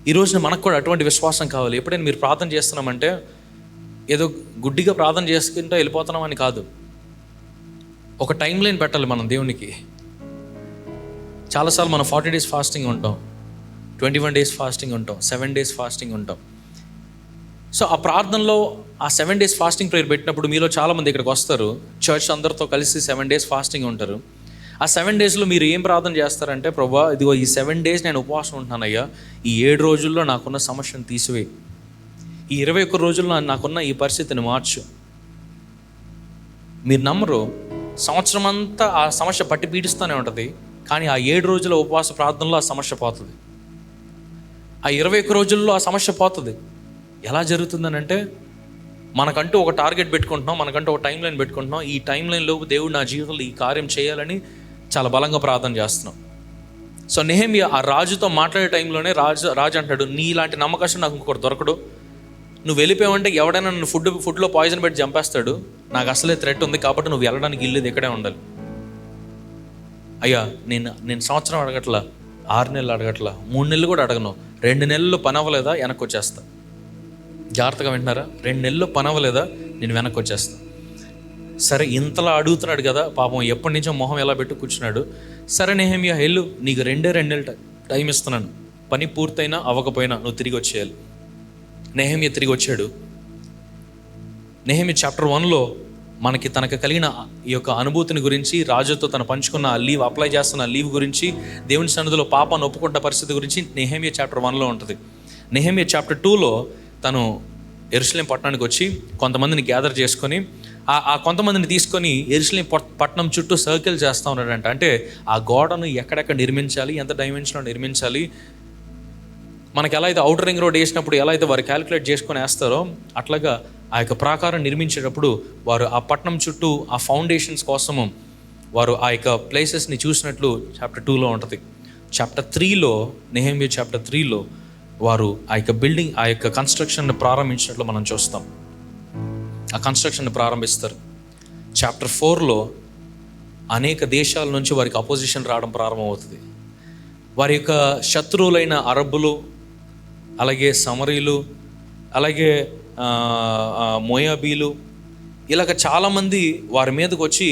ఈ రోజున మనకు కూడా అటువంటి విశ్వాసం కావాలి. ఎప్పుడైనా మీరు ప్రార్థన చేస్తున్నామంటే ఏదో గుడ్డిగా ప్రార్థన చేసుకుంటూ వెళ్ళిపోతున్నామని కాదు, ఒక టైం లైన్ పెట్టాలి మనం దేవునికి. చాలాసార్లు మనం 40 days ఫాస్టింగ్ ఉంటాం, 21 days ఫాస్టింగ్ ఉంటాం, 7 days ఫాస్టింగ్ ఉంటాం. సో ఆ ప్రార్థనలో ఆ 7 days ఫాస్టింగ్ ప్రేయర్ పెట్టినప్పుడు మీలో చాలామంది ఇక్కడికి వస్తారు, చర్చ్ అందరితో కలిసి 7 days ఫాస్టింగ్ ఉంటారు. ఆ 7 daysలో మీరు ఏం ప్రార్థన చేస్తారంటే, ప్రభువా ఇదిగో ఈ 7 days నేను ఉపవాసం ఉంటున్నానయ్యా, ఈ 7 రోజుల్లో నాకున్న సమస్యను తీసివేయి, ఈ 21 రోజుల్లో నాకున్న ఈ పరిస్థితిని మార్చు. మీరు నమ్మరు, సంవత్సరం అంతా ఆ సమస్య పట్టి పీడిస్తూనే ఉంటుంది, కానీ ఆ 7 రోజుల ఉపవాస ప్రార్థనలో ఆ సమస్య పోతుంది. ఆ 21 రోజుల్లో ఆ సమస్య పోతుంది. ఎలా జరుగుతుందని అంటే, మనకంటూ ఒక టార్గెట్ పెట్టుకుంటున్నాం, మనకంటూ ఒక టైం లైన్ పెట్టుకుంటున్నాం. ఈ టైం లైన్లోపు దేవుడు నా జీవితంలో ఈ కార్యం చేయాలని చాలా బలంగా ప్రార్థన చేస్తున్నాం. సో నెహెమ్యా ఆ రాజుతో మాట్లాడే టైంలోనే రాజు అంటాడు, నీ ఇలాంటి నమ్మకం నాకు ఇంకొకటి దొరకడు, నువ్వు వెళ్ళిపోయావంటే ఎవడైనా నన్ను ఫుడ్లో పాయిజన్ పెట్టి చంపేస్తాడు, నాకు అసలే థ్రెట్ ఉంది, కాబట్టి నువ్వు వెళ్ళడానికి ఇల్లు ఇక్కడే ఉండాలి. అయ్యా నేను సంవత్సరం అడగట్లా, 6 నెలలు అడగట్లా, 3 నెలలు కూడా అడగను, 2 నెలల్లో పని అవ్వలేదా వెనక్కి వచ్చేస్తా. జాగ్రత్తగా వింటున్నారా? 2 నెలల్లో పని అవ్వలేదా నేను వెనక్కి వచ్చేస్తా. సరే ఇంతలా అడుగుతున్నాడు కదా పాపం, ఎప్పటి నుంచో మొహం ఎలా పెట్టి కూర్చున్నాడు. సరే నెహెమ్యా వెళ్ళు, నీకు 2 నెలలు టైం ఇస్తున్నాను, పని పూర్తయినా అవ్వకపోయినా నువ్వు తిరిగి వచ్చేయాలి. నెహెమ్యా తిరిగి వచ్చాడు. నెహెమ్యా చాప్టర్ 1లో మనకి తనకు కలిగిన ఈ యొక్క అనుభూతిని గురించి, రాజుతో తను పంచుకున్న ఆ లీవ్, అప్లై చేస్తున్న లీవ్ గురించి, దేవుని సన్నిధిలో పాపాన్ని ఒప్పుకుంట పరిస్థితి గురించి నెహెమ్యా చాప్టర్ 1లో ఉంటుంది. నెహెమ్యా చాప్టర్ 2లో తను యెరూషలేం పట్టణానికి వచ్చి కొంతమందిని గ్యాదర్ చేసుకొని ఆ కొంతమందిని తీసుకొని యెరూషలేం పట్టణం చుట్టూ సర్కిల్ చేస్తూ ఉన్నాడంట. అంటే ఆ గోడను ఎక్కడెక్కడ నిర్మించాలి, ఎంత డైమెన్షన్లో నిర్మించాలి, మనకి ఎలా అయితే అవుటర్ రింగ్ రోడ్ వేసినప్పుడు ఎలా అయితే వారు క్యాలిక్యులేట్ చేసుకొని వేస్తారో, అట్లాగా ఆ యొక్క ప్రాకారం నిర్మించేటప్పుడు వారు ఆ పట్టణం చుట్టూ ఆ ఫౌండేషన్స్ కోసము వారు ఆ యొక్క ప్లేసెస్ని చూసినట్లు చాప్టర్ 2లో ఉంటుంది. చాప్టర్ 3లో నెహెమ్యా చాప్టర్ 3లో వారు ఆ యొక్క బిల్డింగ్, ఆ యొక్క కన్స్ట్రక్షన్ని ప్రారంభించినట్లు మనం చూస్తాం. ఆ కన్స్ట్రక్షన్ని ప్రారంభిస్తారు. చాప్టర్ 4లో అనేక దేశాల నుంచి వారికి అపోజిషన్ రావడం ప్రారంభమవుతుంది. వారి యొక్క శత్రువులైన అరబ్బులు, అలాగే సమరీలు, అలాగే మోయాబీలు, ఇలాగ చాలామంది వారి మీదకి వచ్చి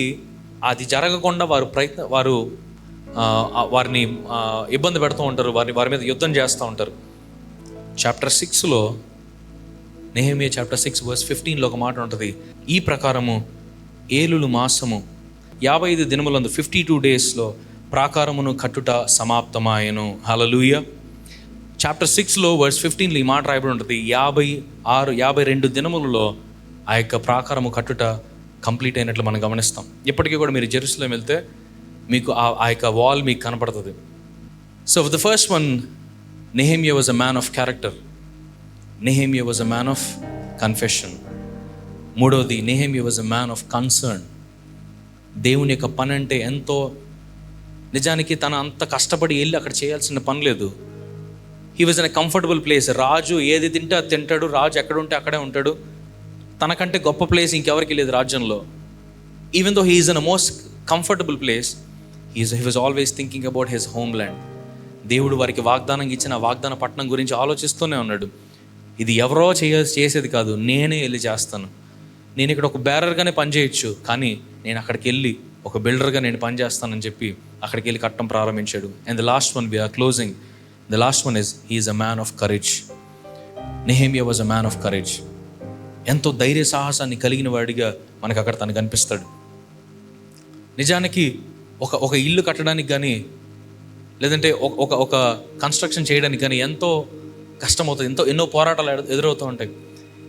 అది జరగకుండా వారిని ఇబ్బంది పెడుతూ ఉంటారు, వారి మీద యుద్ధం చేస్తూ ఉంటారు. చాప్టర్ 6లో నెహెమ్యా చాప్టర్ 6 verse 15లో ఒక మాట ఉంటుంది, ఈ ప్రకారము ఏలులు మాసము 55 దినములందు 52 daysలో ప్రాకారమును కట్టుట సమాప్తమాయను. హల్లెలూయా. చాప్టర్ 6లో verse 15లో ఈ మాట రాయబడి ఉంటుంది, 52 దినములలో ఆ యొక్క ప్రాకారము కట్టుట కంప్లీట్ అయినట్లు మనం గమనిస్తాం. ఇప్పటికీ కూడా మీరు జెరూసలేం వెళ్తే మీకు ఆ యొక్క వాల్ మీకు కనపడుతుంది. So the first one, Nehemiah was a man of character. Nehemiah was a man of confession. మూడవది, Nehemiah was a man of concern. దేవుని యొక్క పని అంటే ఎంతో, నిజానికి తన అంత కష్టపడి వెళ్ళి అక్కడ చేయాల్సిన పని లేదు. He was in a comfortable place. రాజు ఏది తింటే అది తింటాడు, రాజు ఎక్కడ ఉంటే అక్కడే ఉంటాడు. తనకంటే గొప్ప ప్లేస్ ఇంకెవరికి లేదు రాజ్యంలో. Even though he is in a most comfortable place, he was always thinking about his home land. దేవుడు వారికి వాగ్దానం ఇచ్చిన వాగ్దాన పట్టణం గురించి ఆలోచిస్తూనే ఉన్నాడు. ఇది ఎవరో చేసేది కాదు, నేనే వెళ్ళి చేస్తాను. నేను ఇక్కడ ఒక బేరర్గానే పనిచేయచ్చు, కానీ నేను అక్కడికి వెళ్ళి ఒక బిల్డర్గా నేను పనిచేస్తానని చెప్పి అక్కడికి వెళ్ళి కట్టడం ప్రారంభించాడు. And the last one, we're closing. The last one is, he is a man of courage. Nehemiah was a man of courage. ఎంతో ధైర్య సాహసాన్ని కలిగిన వాడిగా మనకు అక్కడ తనకు కనిపిస్తాడు. నిజానికి ఒక ఇల్లు కట్టడానికి కానీ, లేదంటే ఒక కన్స్ట్రక్షన్ చేయడానికి కానీ ఎంతో కష్టమవుతుంది, ఎన్నో పోరాటాలు ఎదురవుతూ ఉంటాయి.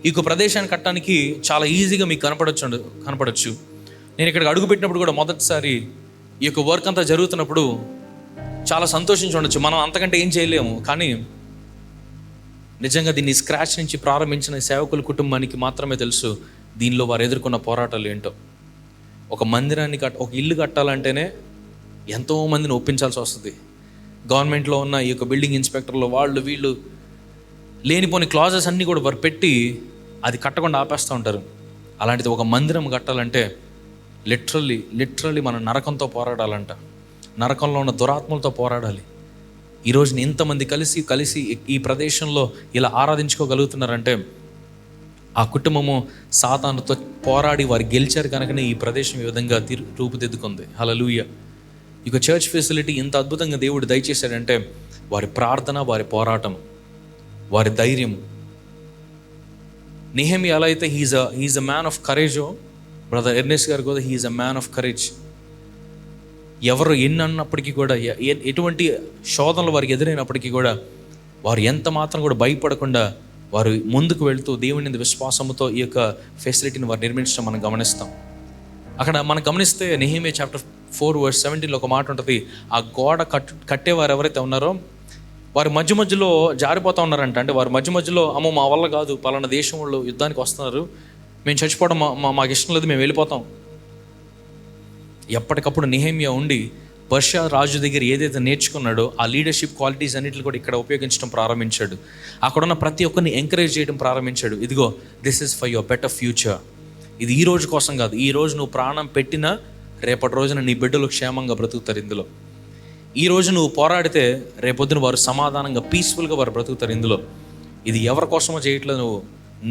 ఈ ప్రదేశాన్ని కట్టడానికి చాలా ఈజీగా మీకు కనపడచ్చు. నేను ఇక్కడికి అడుగుపెట్టినప్పుడు కూడా మొదటిసారి ఈ యొక్క వర్క్ అంతా జరుగుతున్నప్పుడు చాలా సంతోషించి ఉండొచ్చు. మనం అంతకంటే ఏం చేయలేము, కానీ నిజంగా దీన్ని స్క్రాచ్ నుంచి ప్రారంభించిన సేవకుల కుటుంబానికి మాత్రమే తెలుసు దీనిలో వారు ఎదుర్కొన్న పోరాటాలు ఏంటో. ఒక మందిరాన్ని ఒక ఇల్లు కట్టాలంటేనే ఎంతోమందిని ఒప్పించాల్సి వస్తుంది. గవర్నమెంట్లో ఉన్న ఈ యొక్క బిల్డింగ్ ఇన్స్పెక్టర్లు వాళ్ళు వీళ్ళు లేనిపోని క్లాజెస్ అన్నీ కూడా వారు పెట్టి అది కట్టకుండా ఆపేస్తూ ఉంటారు. అలాంటిది ఒక మందిరం కట్టాలంటే లిటరల్లీ మనం నరకంతో పోరాడాలంట. నరకంలో ఉన్న దురాత్మలతో పోరాడాలి. ఈరోజు ఇంతమంది కలిసి ఈ ప్రదేశంలో ఇలా ఆరాధించుకోగలుగుతున్నారంటే ఆ కుటుంబము సాతానుతో పోరాడి వారు గెలిచారు కనుకనే ఈ ప్రదేశం ఈ విధంగా రూపుదిద్దుకుంది. హల్లెలూయా. ఇక చర్చ్ ఫెసిలిటీ ఇంత అద్భుతంగా దేవుడు దయచేశాడంటే వారి ప్రార్థన, వారి పోరాటం, వారి ధైర్యం. నెహెమియా ఎలా అయితే హీఈస్ అ మ్యాన్ ఆఫ్ కరేజో, బ్రదర్ ఎర్నెస్ట్ గారు కూడా he's a man of courage. ఎవరు ఎన్ని అన్నప్పటికీ కూడా, ఎటువంటి శోధనలు వారికి ఎదురైనప్పటికీ కూడా వారు ఎంత మాత్రం కూడా భయపడకుండా వారు ముందుకు వెళ్తూ దేవుని విశ్వాసంతో ఈ యొక్క ఫెసిలిటీని వారు నిర్మించడం మనం గమనిస్తాం. అక్కడ మనం గమనిస్తే నెహెమియా చాప్టర్ 4:17 ఒక మాట ఉంటుంది. ఆ గోడ కట్టేవారు ఎవరైతే ఉన్నారో వారు మధ్యలో జారిపోతూ ఉన్నారంట. అంటే వారు మధ్యలో అమ్మో మా వల్ల కాదు, పలానా దేశం వాళ్ళు యుద్ధానికి వస్తున్నారు, మేము చచ్చిపోవడం మాకు ఇష్టం లేదు, మేము వెళ్ళిపోతాం. ఎప్పటికప్పుడు నెహెమియా ఉండి పర్షియా రాజు దగ్గర ఏదైతే నేర్చుకున్నాడో ఆ లీడర్షిప్ క్వాలిటీస్ అన్నిటిని కూడా ఇక్కడ ఉపయోగించడం ప్రారంభించాడు. అక్కడున్న ప్రతి ఒక్కరిని ఎంకరేజ్ చేయడం ప్రారంభించాడు. ఇదిగో this is for your better future. ఇది ఈ రోజు కోసం కాదు, ఈ రోజు నువ్వు ప్రాణం పెట్టినా రేపటి రోజున నీ బిడ్డలు క్షేమంగా బ్రతుకుతారు. ఇందులో ఈ రోజు నువ్వు పోరాడితే రేపొద్దున వారు సమాధానంగా పీస్ఫుల్గా వారు బ్రతుకుతారు. ఇందులో ఇది ఎవరి కోసమో చేయట్లేదు, నువ్వు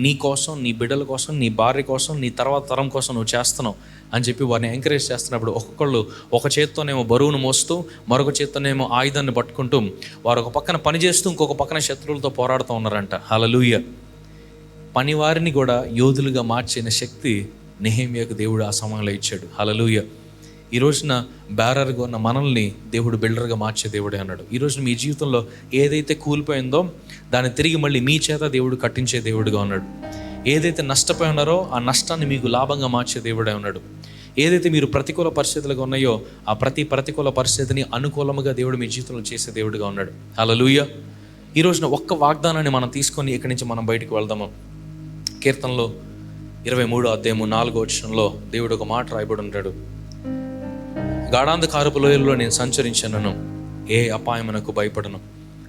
నీ కోసం, నీ బిడ్డల కోసం, నీ భార్య కోసం, నీ తర్వాత తరం కోసం నువ్వు చేస్తున్నావు అని చెప్పి వారిని ఎంకరేజ్ చేస్తున్నప్పుడు ఒక్కొక్కళ్ళు ఒక చేత్తోనేమో బరువును మోస్తూ మరొక చేత్తోనేమో ఆయుధాన్ని పట్టుకుంటూ వారు ఒక పక్కన పని చేస్తూ ఇంకొక పక్కన శత్రువులతో పోరాడుతూ ఉన్నారంట. హల్లెలూయా. పనివారిని కూడా యోధులుగా మార్చిన శక్తి నెహెమియాకు దేవుడు ఆ సమయంలో ఇచ్చాడు. హల్లెలూయా. ఈ రోజున బ్యారర్గా ఉన్న మనల్ని దేవుడు బిల్డర్గా మార్చే దేవుడే అన్నాడు. ఈరోజు మీ జీవితంలో ఏదైతే కూలిపోయిందో దాన్ని తిరిగి మళ్ళీ మీ చేత దేవుడు కట్టించే దేవుడుగా ఉన్నాడు. ఏదైతే నష్టపోయి ఉన్నారో ఆ నష్టాన్ని మీకు లాభంగా మార్చే దేవుడే ఉన్నాడు. ఏదైతే మీరు ప్రతికూల పరిస్థితులుగా ఉన్నాయో ఆ ప్రతికూల పరిస్థితిని అనుకూలంగా దేవుడు మీ జీవితంలో చేసే దేవుడుగా ఉన్నాడు. హల్లెలూయా. ఈ రోజున ఒక్క వాగ్దానాన్ని మనం తీసుకొని ఇక్కడి నుంచి మనం బయటకు వెళ్దాము. కీర్తనలో 23:4 దేవుడు ఒక మాట రాయబడి ఉంటాడు. గాఢాంధకారపు లోయల్లో నేను సంచరించనను, ఏ అపాయమునకు భయపడను.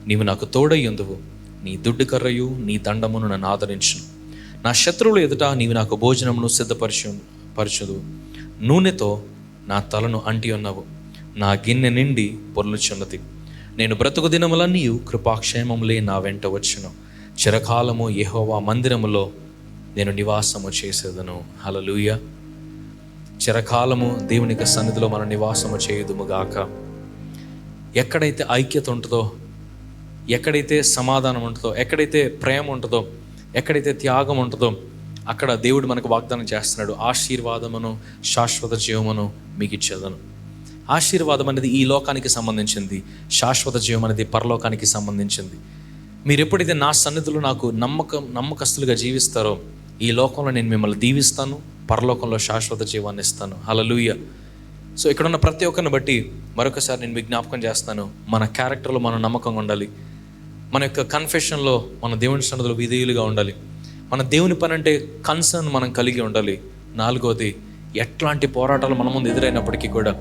నీవు నాకు తోడయ్యుందువు, నీ దుడ్డు కర్రయు నీ దండమును నన్ను ఆదరించును. నా శత్రువుల ఎదుట నీవు నాకు భోజనమును సిద్ధపరచుదు. నూనెతో నా తలను అంటి ఉన్నావు, నా గిన్నె నిండి పొర్లుచున్నది. నేను బ్రతుకు దినములన్నీ కృపాక్షేమములే నా వెంట వచ్చును. చిరకాలము యెహోవా మందిరములో నేను నివాసము చేసేదను. హల్లెలూయా. చిరకాలము దేవుని యొక్క సన్నిధిలో మనం నివాసము చేయుదుముగాక. ఎక్కడైతే ఐక్యత ఉంటుందో, ఎక్కడైతే సమాధానం ఉంటుందో, ఎక్కడైతే ప్రేమ ఉంటుందో, ఎక్కడైతే త్యాగం ఉంటుందో అక్కడ దేవుడు మనకు వాగ్దానం చేస్తున్నాడు. ఆశీర్వాదమును శాశ్వత జీవమును మీకు ఇచ్చేదను. ఆశీర్వాదం అనేది ఈ లోకానికి సంబంధించింది, శాశ్వత జీవం అనేది పరలోకానికి సంబంధించింది. మీరు ఎప్పుడైతే నా సన్నిధిలో నాకు నమ్మకస్తులుగా జీవిస్తారో ఈ లోకంలో నేను మిమ్మల్ని దీవిస్తాను, పరలోకంలో శాశ్వత జీవాన్ని ఇస్తాను. హల్లెలూయా. సో ఇక్కడ ఉన్న ప్రతి ఒక్కరిని బట్టి మరొకసారి నేను విజ్ఞాపకం చేస్తాను, మన క్యారెక్టర్లో మనం నమ్మకంగా ఉండాలి. మన యొక్క కన్ఫెషన్లో మన దేవుని సన్నిధిలో విధేయులుగా ఉండాలి. మన దేవుని పని అంటే కన్సర్న్ మనం కలిగి ఉండాలి. 4వది, ఎట్లాంటి పోరాటాలు మన ముందు ఎదురైనప్పటికీ కూడా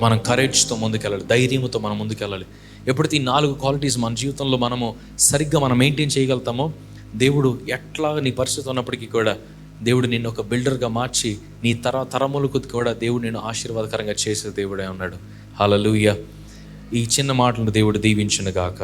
మనం కరేజ్తో ముందుకెళ్ళాలి, ధైర్యంతో మనం ముందుకెళ్ళాలి. ఎప్పుడైతే ఈ 4 క్వాలిటీస్ మన జీవితంలో మనము సరిగ్గా మనం మెయింటైన్ చేయగలుగుతామో దేవుడు ఎట్లా నీ పరిస్థితి ఉన్నప్పటికీ కూడా దేవుడు నిన్ను ఒక బిల్డర్గా మార్చి నీ తరములకు కూడా దేవుడు నిన్ను ఆశీర్వాదకరంగా చేసే దేవుడే ఉన్నాడు. హల్లెలూయా. ఈ చిన్న మాటలను దేవుడు దీవించును గాక.